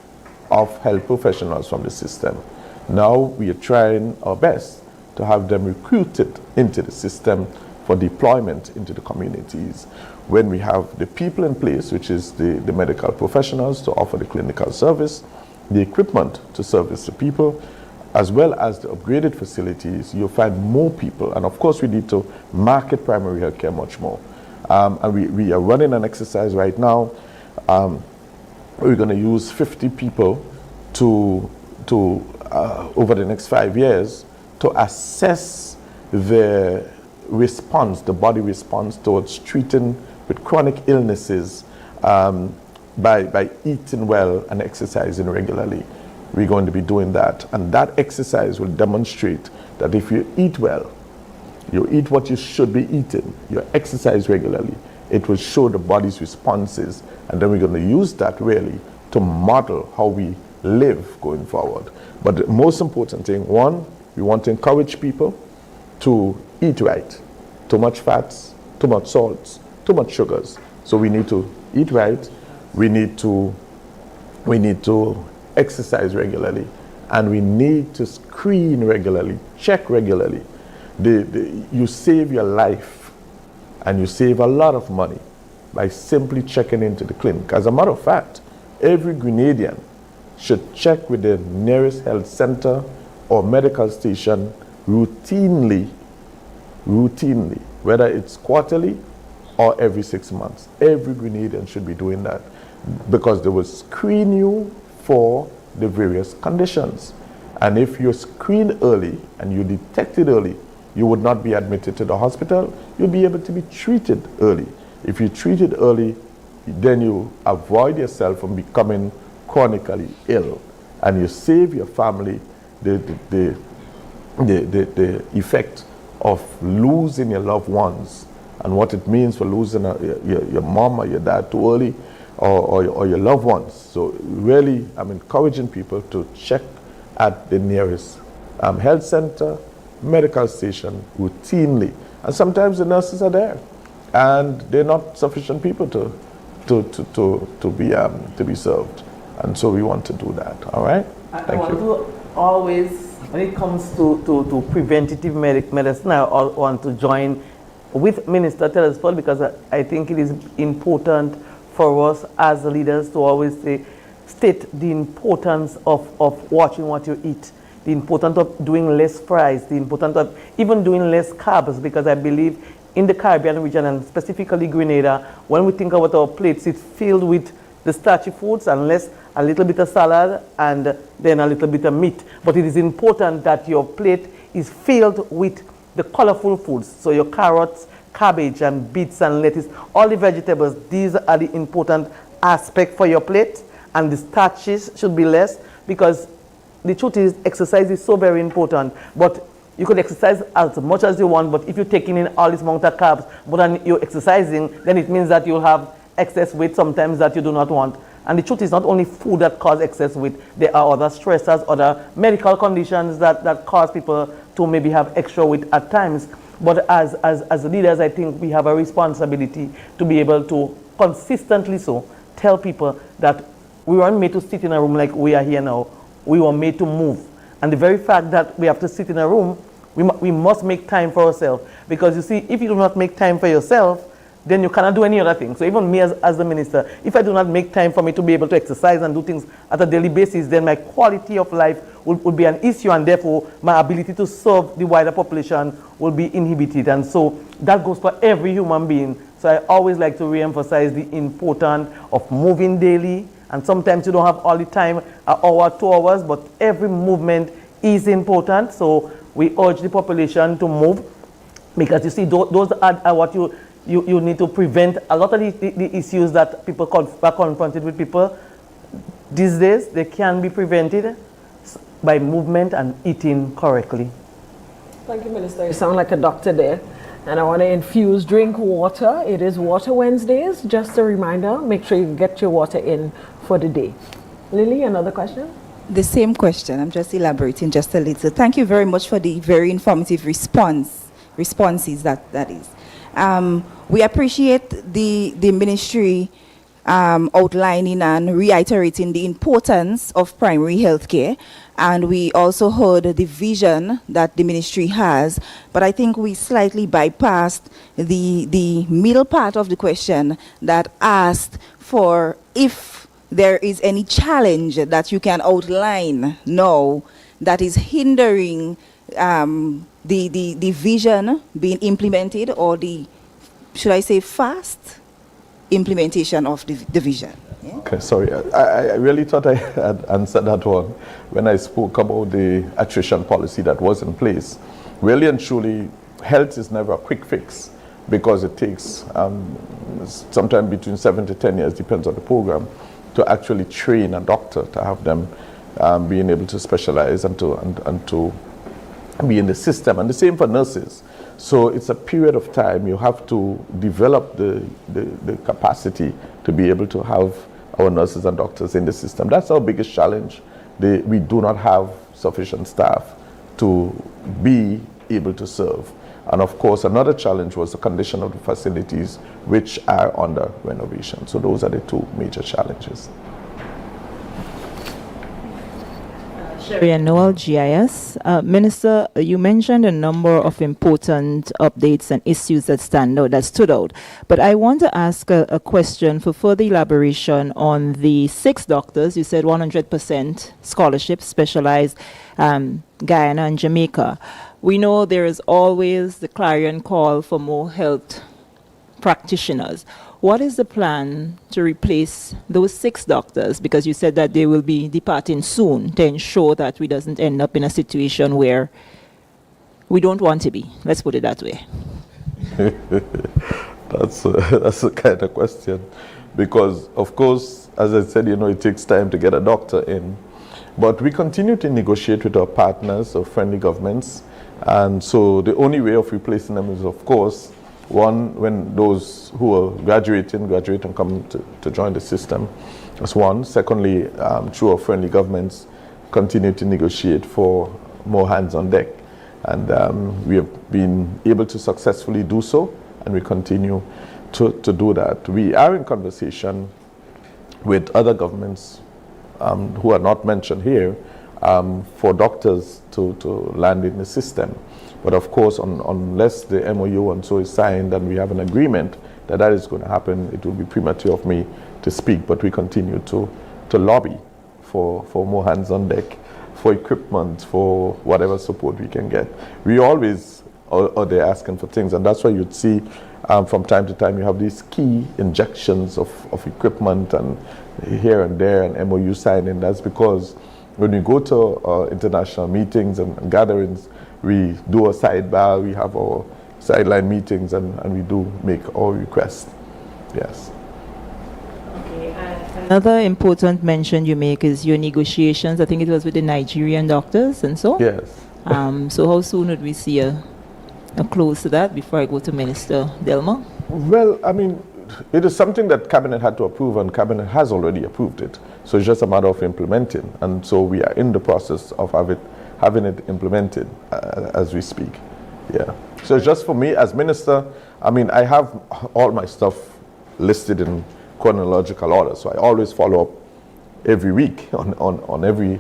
of health professionals from the system. Now we are trying our best to have them recruited into the system for deployment into the communities. When we have the people in place, which is the medical professionals to offer the clinical service, the equipment to service the people, as well as the upgraded facilities, you'll find more people. And of course, we need to market primary health care much more. And we are running an exercise right now. We're going to use 50 people over the next 5 years to assess the response, the body response towards treating with chronic illnesses by eating well and exercising regularly. We're going to be doing that. And that exercise will demonstrate that if you eat well, you eat what you should be eating, you exercise regularly, it will show the body's responses. And then we're going to use that really to model how we live going forward. But the most important thing, one, we want to encourage people to eat right. Too much fats, too much salts, too much sugars. So we need to eat right. We need to exercise regularly, and we need to screen regularly, check regularly. You save your life, and you save a lot of money by simply checking into the clinic. As a matter of fact, every Grenadian should check with the nearest health center or medical station routinely, whether it's quarterly or every 6 months. Every Grenadian should be doing that, because they will screen you for the various conditions. And if you're screened early and you detect it early, you would not be admitted to the hospital. You'll be able to be treated early. If you treat it early, then you avoid yourself from becoming chronically ill, and you save your family the effect of losing your loved ones, and what it means for losing your mom or your dad too early, or your loved ones. So really, I'm encouraging people to check at the nearest health center, medical station routinely. And sometimes the nurses are there, and they're not sufficient people to be served. And so we want to do that. All right? Thank you. To always, when it comes to preventative medicine, I want to join with Minister Telesford, because I think it is important for us as leaders to always state the importance of watching what you eat, the importance of doing less fries, the importance of even doing less carbs, because I believe in the Caribbean region, and specifically Grenada, when we think about our plates, it's filled with the starchy foods and a little bit of salad and then a little bit of meat. But it is important that your plate is filled with the colorful foods. So your carrots, cabbage and beets and lettuce, all the vegetables, these are the important aspect for your plate, and the starches should be less, because the truth is exercise is so very important. But you could exercise as much as you want, but if you're taking in all this amount of carbs, but then you're exercising, then it means that you'll have excess weight sometimes that you do not want. And the truth is not only food that causes excess weight, there are other stressors, other medical conditions that cause people to maybe have extra weight at times. But as leaders, I think we have a responsibility to be able to consistently tell people that we weren't made to sit in a room like we are here now. We were made to move. And the very fact that we have to sit in a room, we must make time for ourselves. Because you see, if you do not make time for yourself, then you cannot do any other thing. So even me as the minister, if I do not make time for me to be able to exercise and do things at a daily basis, then my quality of life would be an issue, and therefore my ability to serve the wider population will be inhibited. And so that goes for every human being. So I always like to re-emphasize the importance of moving daily. And sometimes you don't have all the time, an hour, 2 hours, but every movement is important. So we urge the population to move, because you see, those are what you need to prevent. A lot of the issues that people are confronted with people these days, they can be prevented by movement and eating correctly. Thank you, Minister. You sound like a doctor there. And I want to infuse drink water. It is Water Wednesdays. Just a reminder, make sure you get your water in for the day. Lily, another question? The same question. I'm just elaborating just a little. Thank you very much for the very informative responses that is. We appreciate the ministry outlining and reiterating the importance of primary health care. And we also heard the vision that the ministry has, but I think we slightly bypassed the middle part of the question that asked for if there is any challenge that you can outline now that is hindering the vision being implemented, or the, should I say, fast implementation of the vision. Yeah? Okay, sorry. I really thought I had answered that one when I spoke about the attrition policy that was in place. Really and truly, health is never a quick fix, because it takes sometime between 7 to 10 years, depends on the program, to actually train a doctor, to have them being able to specialize and to be in the system. And the same for nurses. So it's a period of time. You have to develop the capacity to be able to have our nurses and doctors in the system. That's our biggest challenge. We do not have sufficient staff to be able to serve. And of course, another challenge was the condition of the facilities, which are under renovation. So those are the two major challenges. Sherry and Noel, GIS. Minister, you mentioned a number of important updates and issues that stood out. But I want to ask a question for further elaboration on the 6 doctors. You said 100% scholarship, specialized Guyana and Jamaica. We know there is always the clarion call for more health practitioners. What is the plan to replace those 6 doctors? Because you said that they will be departing soon, to ensure that we doesn't end up in a situation where we don't want to be. Let's put it that way. That's a kind of question. Because, of course, as I said, it takes time to get a doctor in. But we continue to negotiate with our partners, our friendly governments. And so the only way of replacing them is, of course, one, when those who are graduate and come to join the system. That's one. Secondly, through our friendly governments, continue to negotiate for more hands on deck. And we have been able to successfully do so, and we continue to do that. We are in conversation with other governments who are not mentioned here for doctors to land in the system. But of course, unless the MOU and so is signed and we have an agreement that is going to happen, it will be premature of me to speak. But we continue to lobby for more hands on deck, for equipment, for whatever support we can get. We always are there asking for things, and that's why you'd see from time to time you have these key injections of equipment and here and there and MOU signing. That's because when we go to international meetings and gatherings, we do a sidebar, we have our sideline meetings, and we do make our requests. Yes. Okay. Another important mention you make is your negotiations. I think it was with the Nigerian doctors and so. Yes. So how soon would we see a close to that before I go to Minister Delma? Well, I mean, it is something that Cabinet had to approve, and Cabinet has already approved it. So it's just a matter of implementing. And so we are in the process of having it implemented as we speak. Yeah. So just for me as minister, I mean, I have all my stuff listed in chronological order. So I always follow up every week on every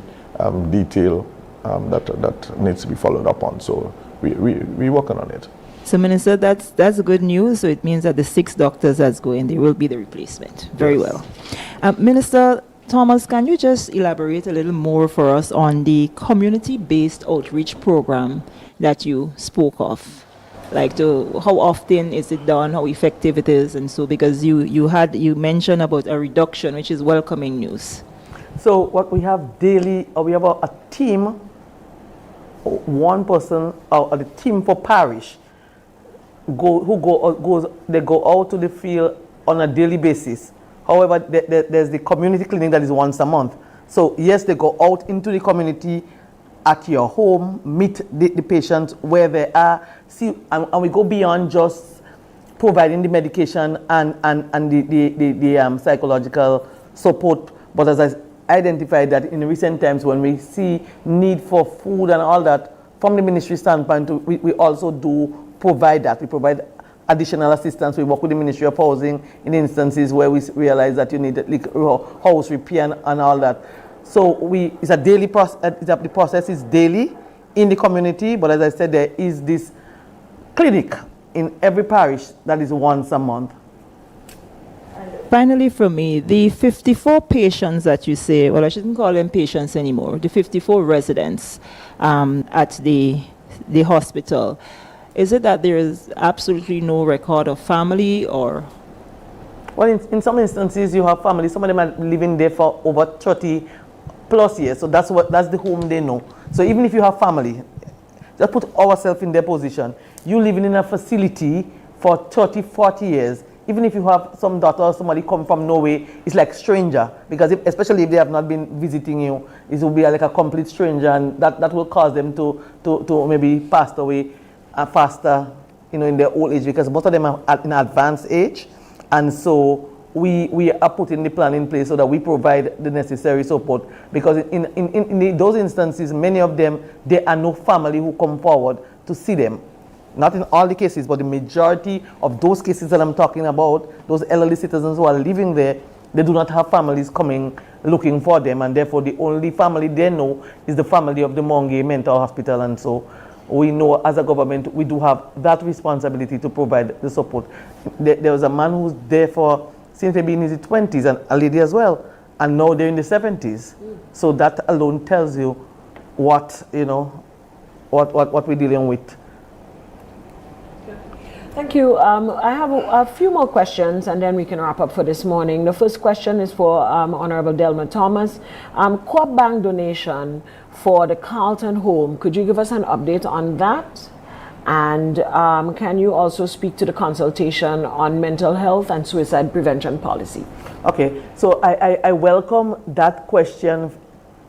detail that needs to be followed up on. So we're working on it. So, Minister, that's good news. So it means that the 6 doctors that's going, there will be the replacement. Very well. Minister Thomas, can you just elaborate a little more for us on the community-based outreach program that you spoke of? Like, how often is it done, how effective it is, and so, because you mentioned about a reduction, which is welcoming news. So what we have daily, we have a team, one person, or the team for parish, they go out to the field on a daily basis. However, there's the community clinic that is once a month. So yes, they go out into the community at your home, meet the patients where they are, see, and we go beyond just providing the medication and the psychological support. But as I identified that in recent times when we see need for food and all that, from the ministry standpoint, we also do provide that. We provide additional assistance. We work with the Ministry of Housing in instances where we realize that you need house repair and all that. So it's a daily process. The process is daily in the community, but as I said, there is this clinic in every parish that is once a month. Finally, for me, the 54 patients that you say, well, I shouldn't call them patients anymore, the 54 residents at the hospital, is it that there is absolutely no record of family, or? Well, in some instances, you have family. Some of them are living there for over 30 plus years, so that's the home they know. So even if you have family, just put ourselves in their position. You living in a facility for 30, 40 years, even if you have some daughter or somebody come from Norway, it's like stranger, because especially if they have not been visiting you, it will be like a complete stranger, and that will cause them to maybe pass away faster, in their old age, because most of them are in advanced age. And so we are putting the plan in place so that we provide the necessary support, because in those instances, many of them, there are no family who come forward to see them. Not in all the cases, but the majority of those cases that I'm talking about, those elderly citizens who are living there, they do not have families coming looking for them, and therefore the only family they know is the family of the Monge Mental Hospital. And so we know as a government, we do have that responsibility to provide the support. There was a man who's there since maybe in his 20s, and a lady as well, and now they're in the 70s. So that alone tells you what we're dealing with. Thank you. I have a few more questions, and then we can wrap up for this morning. The first question is for Honorable Delma Thomas. Co-op bank donation for the Carlton home. Could you give us an update on that? And can you also speak to the consultation on mental health and suicide prevention policy? Okay, so I welcome that question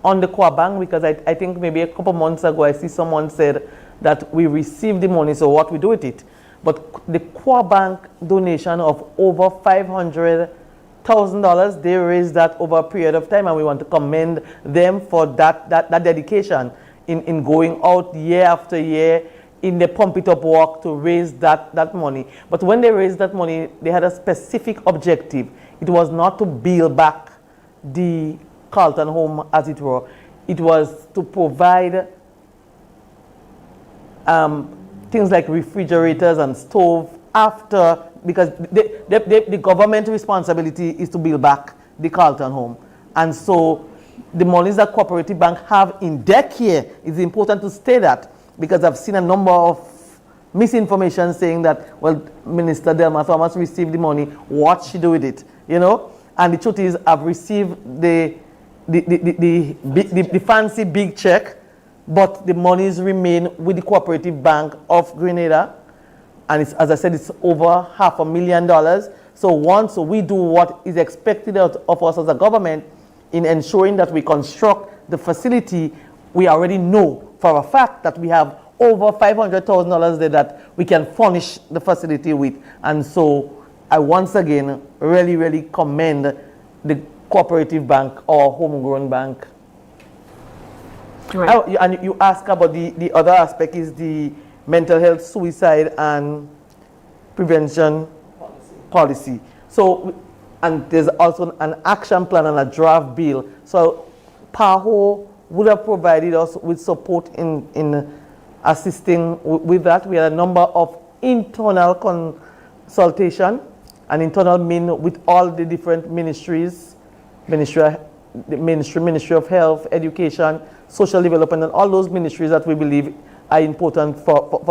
on the co-op bank, because I think maybe a couple months ago I see someone said that we received the money, so what we do with it. But the co-op bank donation of over $500,000, they raised that over a period of time, and we want to commend them for that dedication in going out year after year in the pump it up work to raise that money. But when they raised that money, they had a specific objective. It was not to build back the Carlton home, as it were. It was to provide things like refrigerators and stove because the government responsibility is to build back the Carlton home. And so the monies that Cooperative Bank have in their care, it's important to state that, because I've seen a number of misinformation saying that, well, Minister Delma Thomas received the money, what she do with it, And the truth is, I've received the fancy big check, but the monies remain with the Cooperative Bank of Grenada, and it's, as I said, it's over $500,000. So once we do what is expected of us as a government in ensuring that we construct the facility, we already know for a fact that we have over $500,000 there that we can furnish the facility with. And so I once again really, really commend the Cooperative Bank or homegrown bank. Right. And you ask about the other aspect is the mental health, suicide, and prevention policy. So, and there's also an action plan and a draft bill. So, PAHO would have provided us with support in assisting with that. We had a number of internal consultation, and internal mean with all the different ministries, Ministry of Health, Education, Social Development, and all those ministries that we believe are important for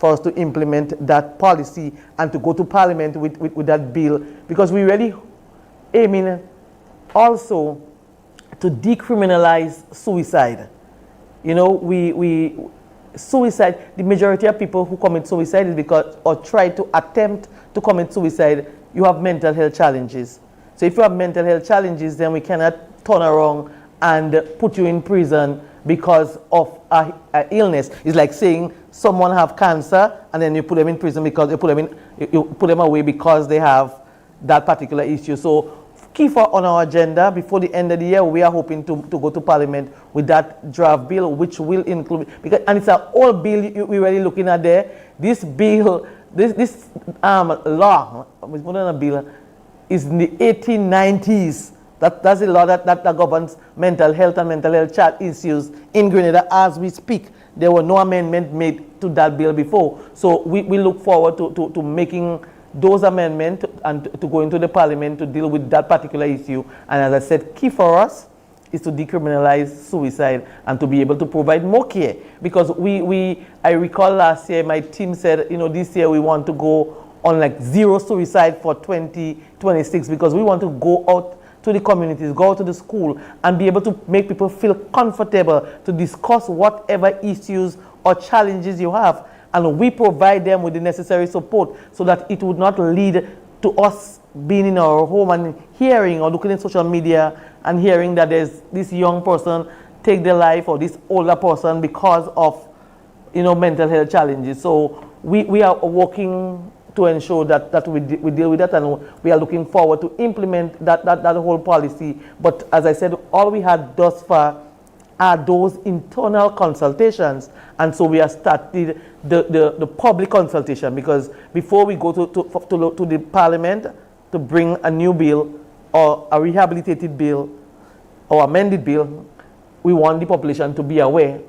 us to implement that policy and to go to Parliament with that bill, because we really aiming also to decriminalize suicide. You know, suicide, the majority of people who commit suicide is because, or try to attempt to commit suicide, you have mental health challenges. So if you have mental health challenges, then we cannot turn around and put you in prison because of a illness. It's like saying someone have cancer and then you put them in prison because you put them away because they have that particular issue. So key for on our agenda before the end of the year, we are hoping to go to Parliament with that draft bill, which will include, and it's an old bill we're really looking at there. This bill, this law, more than a bill, is in the 1890s. That's a law that governs mental health and mental health child issues in Grenada as we speak. There were no amendment made to that bill before. So we look forward to making those amendments and to go into the Parliament to deal with that particular issue. And as I said, key for us is to decriminalize suicide and to be able to provide more care. Because I recall last year my team said, you know, this year we want to go on like zero suicide for 2026 because we want to go out to the communities, go out to the school and be able to make people feel comfortable to discuss whatever issues or challenges you have. And we provide them with the necessary support so that it would not lead to us being in our home and hearing or looking at social media and hearing that there's this young person take their life or this older person because of, you know, mental health challenges. So we are working to ensure that we deal with that, and we are looking forward to implement that whole policy. But as I said, all we had thus far are those internal consultations, and so we have started the public consultation, because before we go to the Parliament to bring a new bill or a rehabilitated bill or amended bill, we want the population to be aware,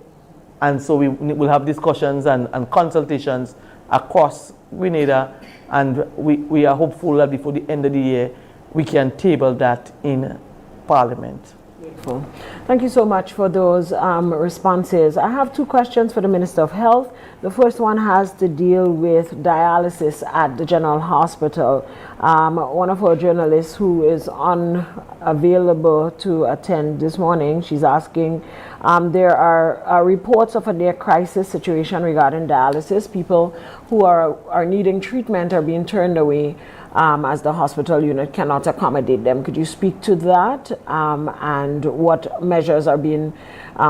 and so we will have discussions and consultations across Grenada, and we are hopeful that before the end of the year we can table that in Parliament. Beautiful. Thank you so much for those responses. I have two questions for the Minister of Health. The first one has to deal with dialysis at the General Hospital. One of our journalists who is unavailable to attend this morning, she's asking, there are reports of a near crisis situation regarding dialysis. People who are needing treatment are being turned away as the hospital unit cannot accommodate them. Could you speak to that and what measures are being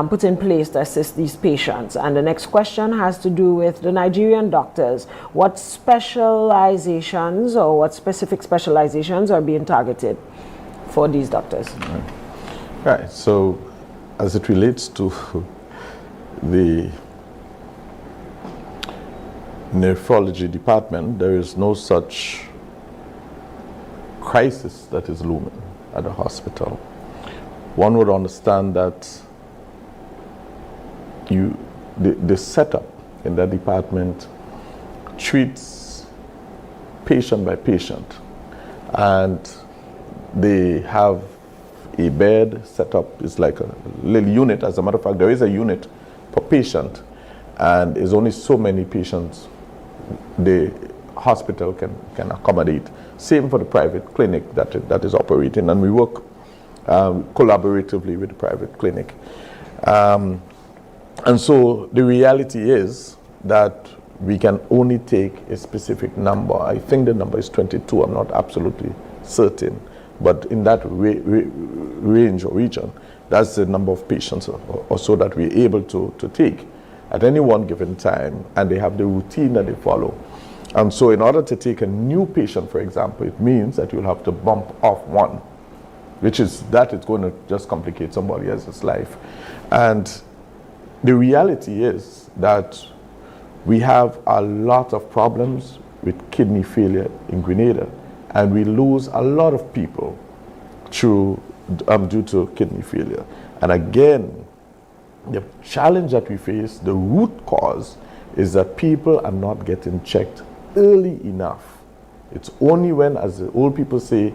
put in place to assist these patients? And the next question has to do with the Nigerian doctors. What specializations or what specific specializations are being targeted for these doctors? Right. So as it relates to the nephrology department, there is no such crisis that is looming at the hospital. One would understand that the setup in that department treats patient by patient, and they have a bed set up. It's like a little unit. As a matter of fact, there is a unit per patient, and there's only so many patients the hospital can accommodate. Same for the private clinic that is operating, and we work collaboratively with the private clinic. And so the reality is that we can only take a specific number. I think the number is 22. I'm not absolutely certain, but in that range or region, that's the number of patients or so that we're able to take at any one given time, and they have the routine that they follow. And so in order to take a new patient, for example, it means that you'll have to bump off one, which is that it's going to just complicate somebody else's life. And the reality is that we have a lot of problems with kidney failure in Grenada, and we lose a lot of people due to kidney failure. And again, the challenge that we face, the root cause, is that people are not getting checked early enough. It's only when, as the old people say,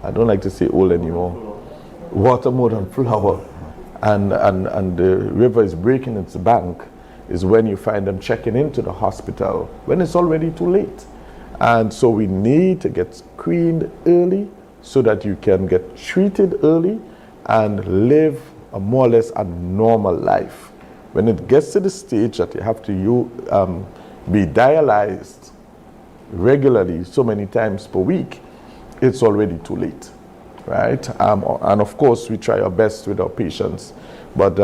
I don't like to say old anymore, water more than flour, and the river is breaking its bank, is when you find them checking into the hospital, when it's already too late. And so we need to get screened early so that you can get treated early and live a more or less a normal life. When it gets to the stage that you have to be dialyzed regularly so many times per week, it's already too late, right? And of course, we try our best with our patients, but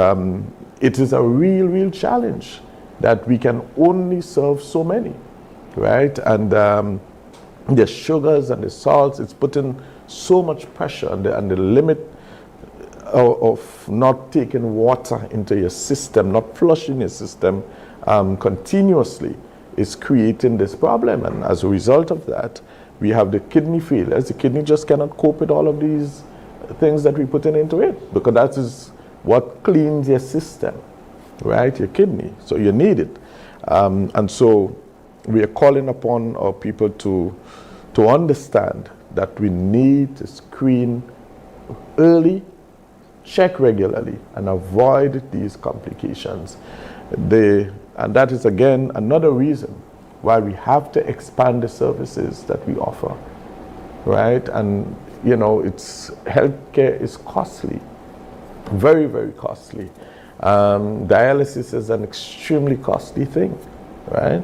it is a real challenge that we can only serve so many, right? And the sugars and the salts, it's putting so much pressure on the limit of not taking water into your system, not flushing your system continuously, is creating this problem. And as a result of that, we have the kidney failures. The kidney just cannot cope with all of these things that we put into it, because that is what cleans your system, right? Your kidney. So you need it. And so we are calling upon our people to understand that we need to screen early, check regularly, and avoid these complications. And that is, again, another reason why we have to expand the services that we offer, right? And, you know, healthcare is costly, very costly. Dialysis is an extremely costly thing, right?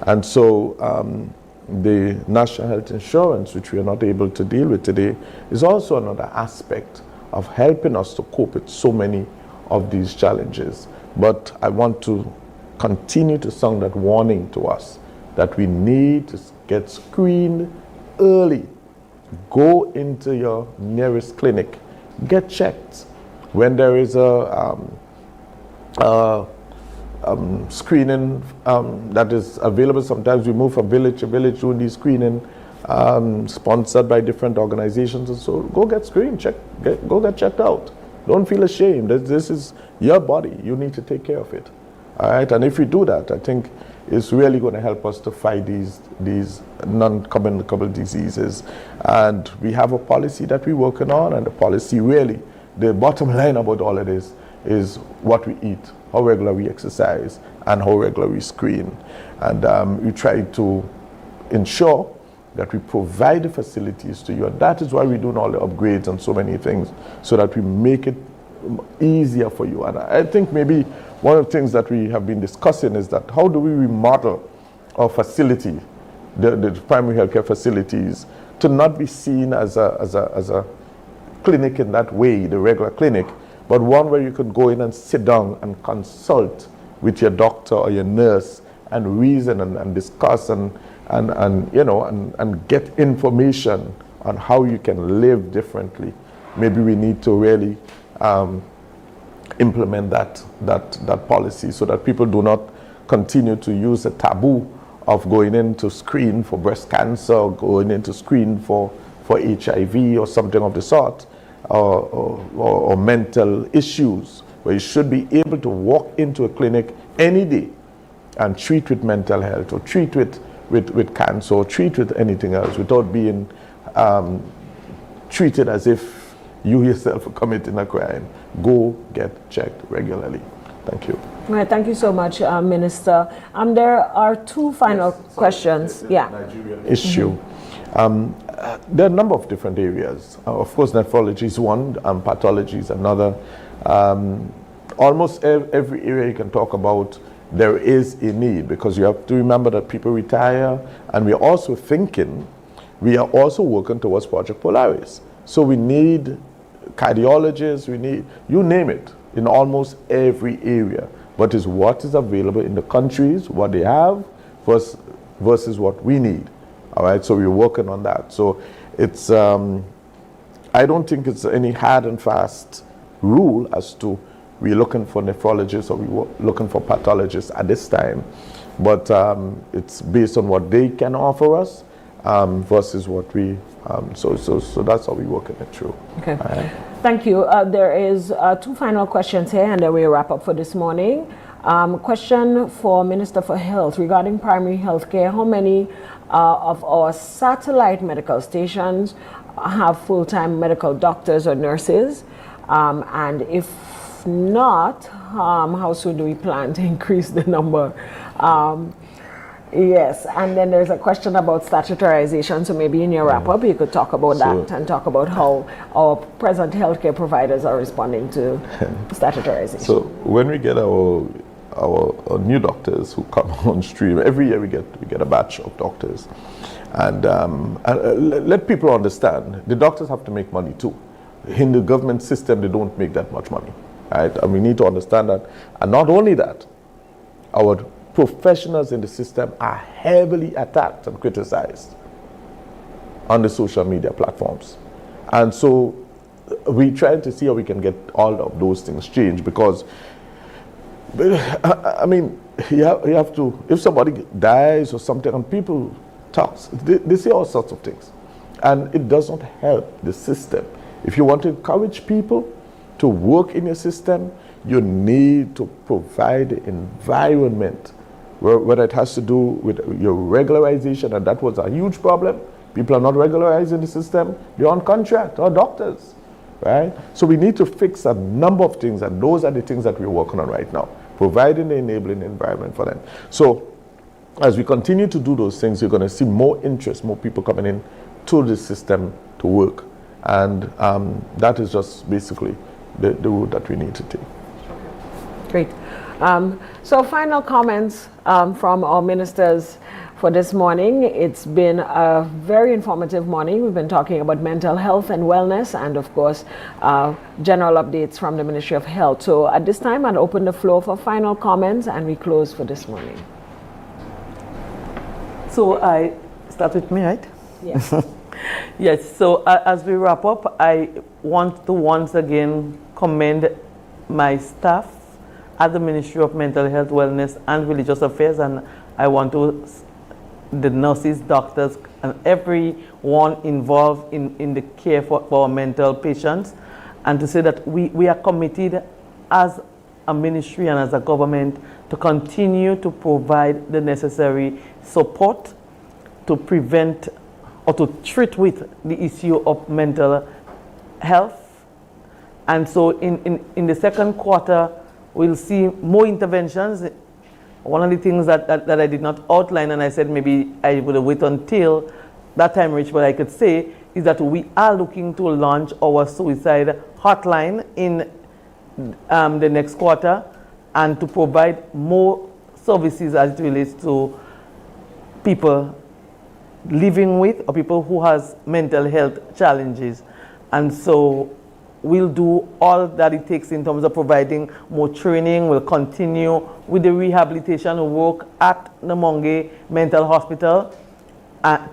And so the National Health Insurance, which we are not able to deal with today, is also another aspect of helping us to cope with so many of these challenges. But I want to continue to sound that warning to us that we need to get screened early. Go into your nearest clinic, get checked. When there is a screening that is available, sometimes we move from village to village doing these screening, sponsored by different organizations, and so go get screened, go get checked out. Don't feel ashamed. This is your body. You need to take care of it. All right, and if we do that, I think it's really going to help us to fight these non-communicable diseases. And we have a policy that we're working on, and the policy really, the bottom line about all of this is what we eat, how regular we exercise, and how regular we screen. And we try to ensure that we provide the facilities to you, and that is why we're doing all the upgrades and so many things, so that we make it easier for you. And I think maybe one of the things that we have been discussing is that how do we remodel our facility, the primary healthcare facilities, to not be seen as a clinic in that way, the regular clinic, but one where you could go in and sit down and consult with your doctor or your nurse and reason and discuss and get information on how you can live differently. Maybe we need to really implement that policy so that people do not continue to use the taboo of going in to screen for breast cancer, or going in to screen for HIV or something of the sort, or mental issues, where you should be able to walk into a clinic any day and treat with mental health, or treat with cancer, or treat with anything else without being treated as if you yourself are committing a crime. Go get checked regularly. Thank you. All right, thank you so much, Minister. There are two final questions. Nigerian issue. There are a number of different areas. Of course, nephrology is one, pathology is another. Almost every area you can talk about, there is a need, because you have to remember that people retire, and we are also working towards Project Polaris. So we need cardiologists, we need, you name it, in almost every area. But it's what is available in the countries, what they have, versus what we need. All right, so we're working on that. So it's, I don't think it's any hard and fast rule as to we're looking for nephrologists or we're looking for pathologists at this time. But it's based on what they can offer us versus what we, so that's how we're working it through. Okay. Thank you. There is two final questions here, and then we'll wrap up for this morning. Question for Minister for Health regarding primary health care. How many of our satellite medical stations have full-time medical doctors or nurses? And if not, how soon do we plan to increase the number? Yes, and then there's a question about statutorization, so maybe in your wrap-up you could talk about that and talk about how our present healthcare providers are responding to statutorization. So when we get our new doctors who come on stream, every year we get a batch of doctors, and let people understand, the doctors have to make money too. In the government system, they don't make that much money, right? And we need to understand that. And not only that, our professionals in the system are heavily attacked and criticized on the social media platforms. And so we try to see how we can get all of those things changed, because I mean, you have to, if somebody dies or something and people talk, they say all sorts of things. And it doesn't help the system. If you want to encourage people to work in your system, you need to provide the environment, whether it has to do with your regularization, and that was a huge problem. People are not regularized in the system. They're on contract, or doctors, right? So we need to fix a number of things, and those are the things that we're working on right now, providing the enabling environment for them. So as we continue to do those things, you're going to see more interest, more people coming in to the system to work. And that is just basically the route that we need to take. Great. So final comments from our ministers for this morning. It's been a very informative morning. We've been talking about mental health and wellness, and of course, general updates from the Ministry of Health. So at this time, I'll open the floor for final comments, and we close for this morning. So I start with me, right? Yes. Yes, so as we wrap up, I want to once again commend my staff at the Ministry of Mental Health, Wellness and Religious Affairs, and I want to, the nurses, doctors, and everyone involved in the care for our mental patients, and to say that we are committed as a ministry and as a government to continue to provide the necessary support to prevent or to treat with the issue of mental health. And so in the second quarter, we'll see more interventions. One of the things that I did not outline, and I said maybe I would wait until that time reached, but I could say, is that we are looking to launch our suicide hotline in the next quarter, and to provide more services as it relates to people living with or people who has mental health challenges. And so we'll do all that it takes in terms of providing more training. We'll continue with the rehabilitation work at Namonge Mental Hospital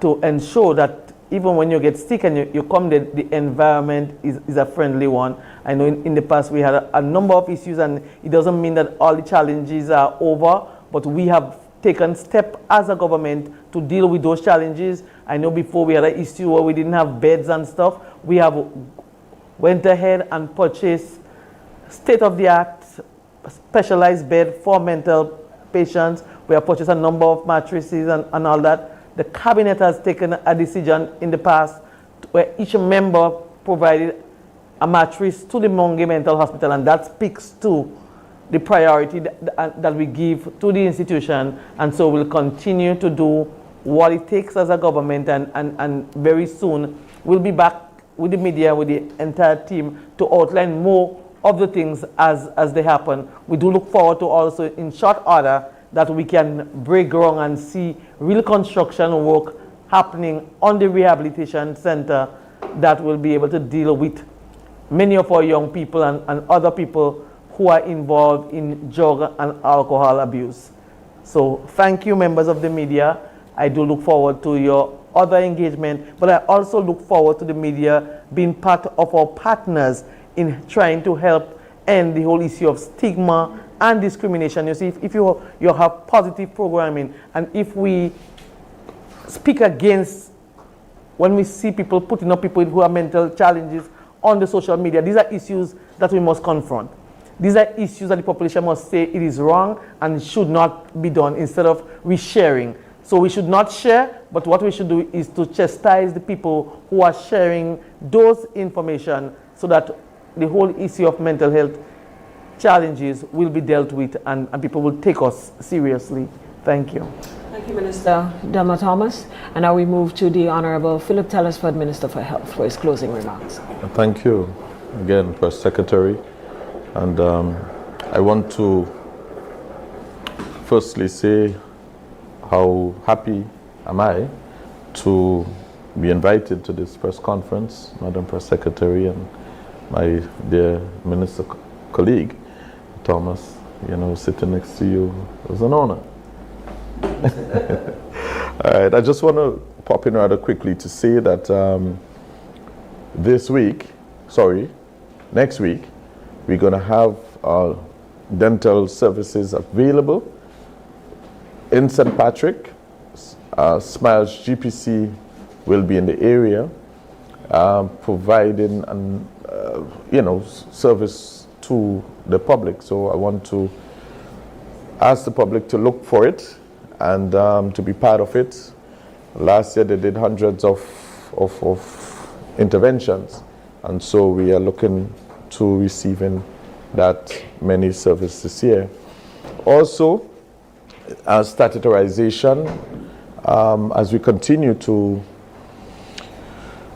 to ensure that even when you get sick and you come, the environment is a friendly one. I know in the past we had a number of issues, and it doesn't mean that all the challenges are over, but we have taken steps as a government to deal with those challenges. I know before we had an issue where we didn't have beds and stuff. We have went ahead and purchased state-of-the-art specialized bed for mental patients. We have purchased a number of mattresses and all that. The cabinet has taken a decision in the past where each member provided a mattress to the Monge Mental Hospital, and that speaks to the priority that we give to the institution. And so we'll continue to do what it takes as a government, and very soon we'll be back with the media, with the entire team, to outline more of the things as they happen. We do look forward to also, in short order, that we can break ground and see real construction work happening on the rehabilitation center that will be able to deal with many of our young people and other people who are involved in drug and alcohol abuse. So thank you, members of the media. I do look forward to your other engagement, but I also look forward to the media being part of our partners in trying to help end the whole issue of stigma and discrimination. You see, if you have positive programming, and if we speak against, when we see people putting up people who have mental challenges on the social media, these are issues that we must confront. These are issues that the population must say it is wrong and should not be done instead of resharing. So we should not share, but what we should do is to chastise the people who are sharing those information so that the whole issue of mental health challenges will be dealt with and people will take us seriously. Thank you. Thank you, Minister Delma Thomas. And now we move to the Honorable Philip Telesford, Minister for Health, for his closing remarks. Thank you again, Press Secretary. And I want to firstly say how happy am I to be invited to this press conference, Madam Press Secretary and my dear Minister colleague, Thomas, sitting next to you was an honor. All right, I just want to pop in rather quickly to say that next week, we're going to have dental services available in St. Patrick. Smiles GPC will be in the area providing service to the public. So I want to ask the public to look for it and to be part of it. Last year they did hundreds of interventions, and so we are looking to receiving that many services this year. Also, statutorization, as we continue to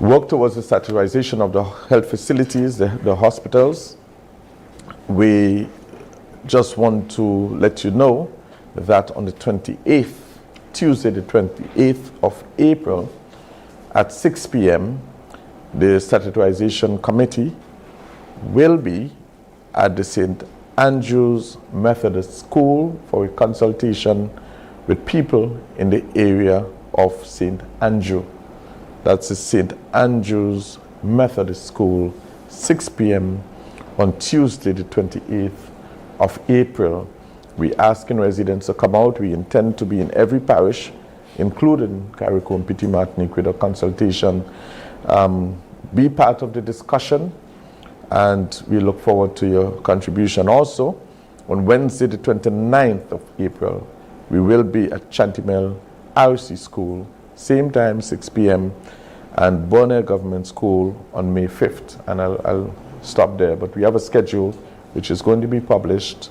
work towards the statutorization of the health facilities, the hospitals, we just want to let you know that on the 28th, Tuesday the 28th of April at 6 p.m., the statutorization committee will be at the St. Andrew's Methodist School for a consultation with people in the area of St. Andrew. That's the St. Andrew's Methodist School, 6 p.m. on Tuesday the 28th of April. We're asking residents to come out. We intend to be in every parish, including Carriacou and Petit Martinique, with a consultation. Be part of the discussion, and we look forward to your contribution. Also, on Wednesday the 29th of April, we will be at Chantimel RC School, same time, 6 p.m., and Bonaire Government School on May 5th. And I'll stop there. But we have a schedule which is going to be published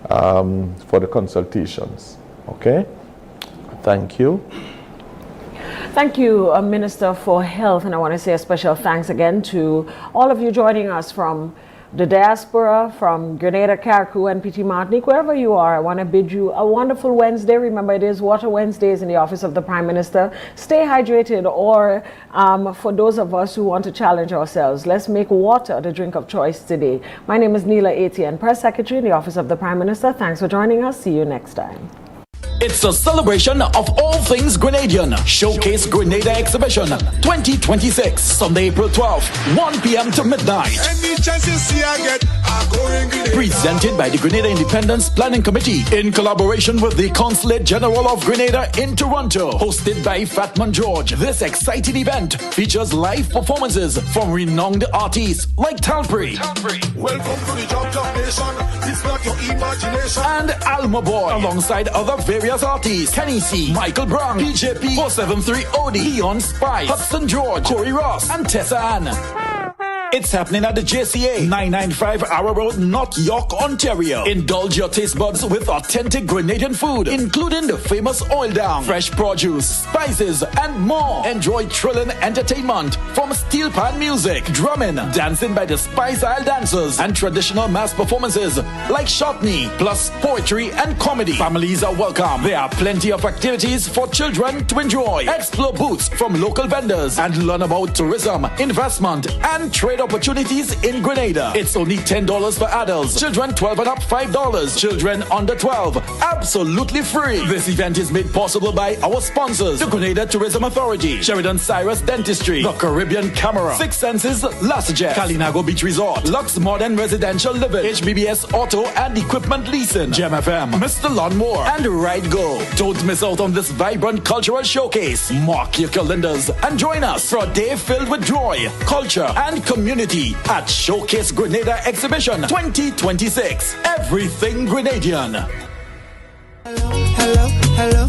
for the consultations. Okay? Thank you. Thank you, Minister for Health, and I want to say a special thanks again to all of you joining us from the diaspora, from Grenada, Carriacou, and Petit Martinique, wherever you are. I want to bid you a wonderful Wednesday. Remember, it is Water Wednesdays in the Office of the Prime Minister. Stay hydrated, or for those of us who want to challenge ourselves, let's make water the drink of choice today. My name is Neela Etienne, Press Secretary in the Office of the Prime Minister. Thanks for joining us. See you next time. It's a celebration of all things Grenadian. Showcase Grenada Exhibition 2026, Sunday, April 12th, 1 p.m. to midnight. Any chance you see I get, I go in Grenada. Presented by the Grenada Independence Planning Committee in collaboration with the Consulate General of Grenada in Toronto. Hosted by Fatman George. This exciting event features live performances from renowned artists like Talpri. Welcome to the Job Nation. It's not your imagination. And Alma Boy, alongside other various artists: Kenny C, Michael Brown, PJP, 473 OD, Leon Spice, Hudson George, Corey Ross, and Tessa Ann. It's happening at the JCA, 995 Arrow Road, North York, Ontario. Indulge your taste buds with authentic Grenadian food, including the famous oil down, fresh produce, spices, and more. Enjoy thrilling entertainment from steel pan music, drumming, dancing by the Spice Isle dancers, and traditional mass performances like shotney, plus poetry and comedy. Families are welcome. There are plenty of activities for children to enjoy. Explore booths from local vendors and learn about tourism, investment, and trade opportunities in Grenada. It's only $10 for adults. Children 12 and up, $5. Children under 12, absolutely free. This event is made possible by our sponsors: the Grenada Tourism Authority, Sheridan Cyrus Dentistry, the Caribbean Camera, Six Senses, Lasajet, Kalinago Beach Resort, Lux Modern Residential Living, HBBS Auto and Equipment Leasing, GMFM, Mr. Lawnmower, and Ride Go. Don't miss out on this vibrant cultural showcase. Mark your calendars and join us for a day filled with joy, culture, and community community at Showcase Grenada Exhibition 2026. Everything Grenadian. Hello.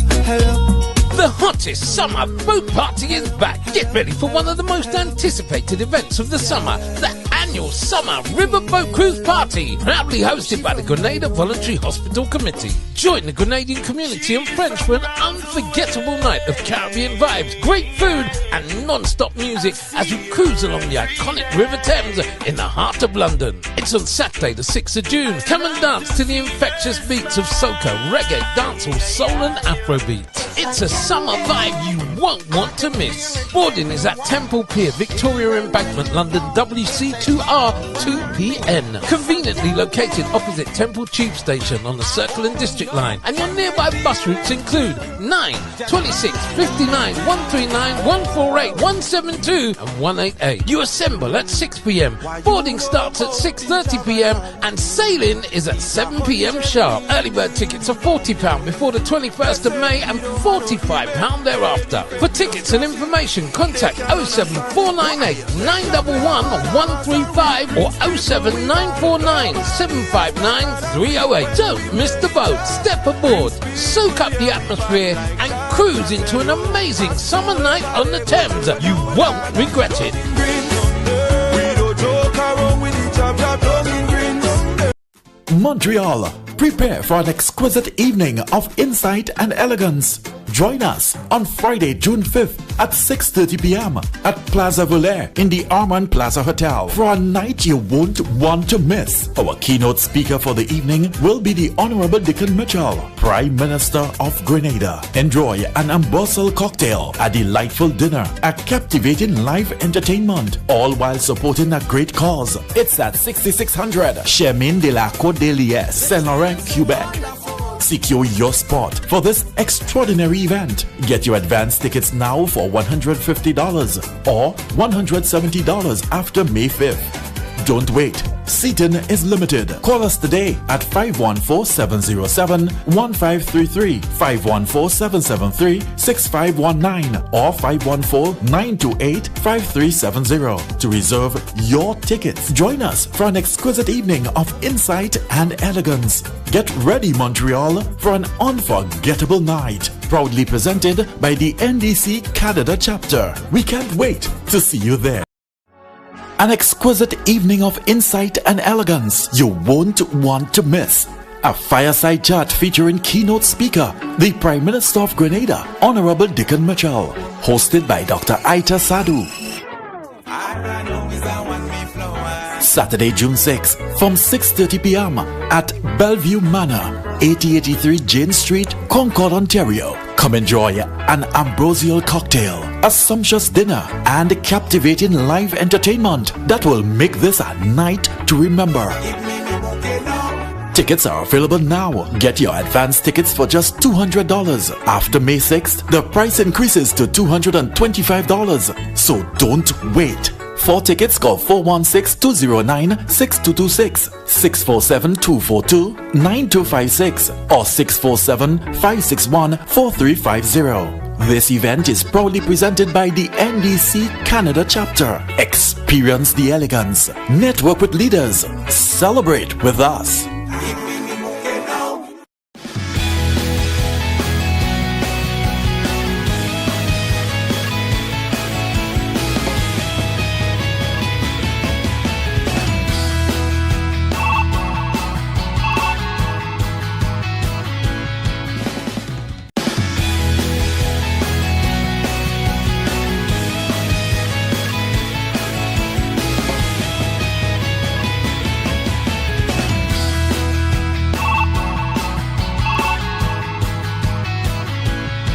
The hottest summer boat party is back. Get ready for one of the most anticipated events of the summer, the annual Summer River Boat Cruise Party, proudly hosted by the Grenada Voluntary Hospital Committee. Join the Grenadian community and friends for an unforgettable night of Caribbean vibes, great food and non-stop music as we cruise along the iconic River Thames in the heart of London. It's on Saturday the 6th of June. Come and dance to the infectious beats of soca, reggae, dancehall, soul and Afrobeat. It's a summer vibe you won't want to miss. Boarding is at Temple Pier, Victoria Embankment, London, WC2R 2PN. Conveniently located opposite Temple Tube Station on the Circle and District Line. And your nearby bus routes include 9, 26, 59, 139, 148, 172 and 188. You assemble at 6 p.m. Boarding starts at 6:30 p.m. and sailing is at 7 p.m. sharp. Early bird tickets are £40 before the 21st of May and £45 thereafter. For tickets and information, contact 07498 911 135 or 07949 759 308. Don't miss the boat. Step aboard, soak up the atmosphere and cruise into an amazing summer night on the Thames. You won't regret it. Montreal, prepare for an exquisite evening of insight and elegance. Join us on Friday, June 5th at 6:30 p.m. at Plaza Volaire in the Armand Plaza Hotel for a night you won't want to miss. Our keynote speaker for the evening will be the Honorable Dickon Mitchell, Prime Minister of Grenada. Enjoy an ambossal cocktail, a delightful dinner, a captivating live entertainment, all while supporting a great cause. It's at 6600 Chemin de la Côte de Liesse, Saint-Laurent, Quebec. Secure your spot for this extraordinary event. Get your advance tickets now for $150 or $170 after May 5th. Don't wait. Seating is limited. Call us today at 514-707-1533, 514-773-6519 or 514-928-5370 to reserve your tickets. Join us for an exquisite evening of insight and elegance. Get ready, Montreal, for an unforgettable night. Proudly presented by the NDC Canada chapter. We can't wait to see you there. An exquisite evening of insight and elegance you won't want to miss. A fireside chat featuring keynote speaker, the Prime Minister of Grenada, Honorable Dickon Mitchell, hosted by Dr. Aita Sadhu. Saturday, June 6th from 6:30 p.m. at Bellevue Manor, 8083 Jane Street, Concord, Ontario. Come enjoy an ambrosial cocktail, a sumptuous dinner, and captivating live entertainment that will make this a night to remember. Tickets are available now. Get your advance tickets for just $200. After May 6th, the price increases to $225. So don't wait. For tickets, call 416-209-6226, 647-242-9256 or 647-561-4350. This event is proudly presented by the NDC Canada chapter. Experience the elegance. Network with leaders. Celebrate with us.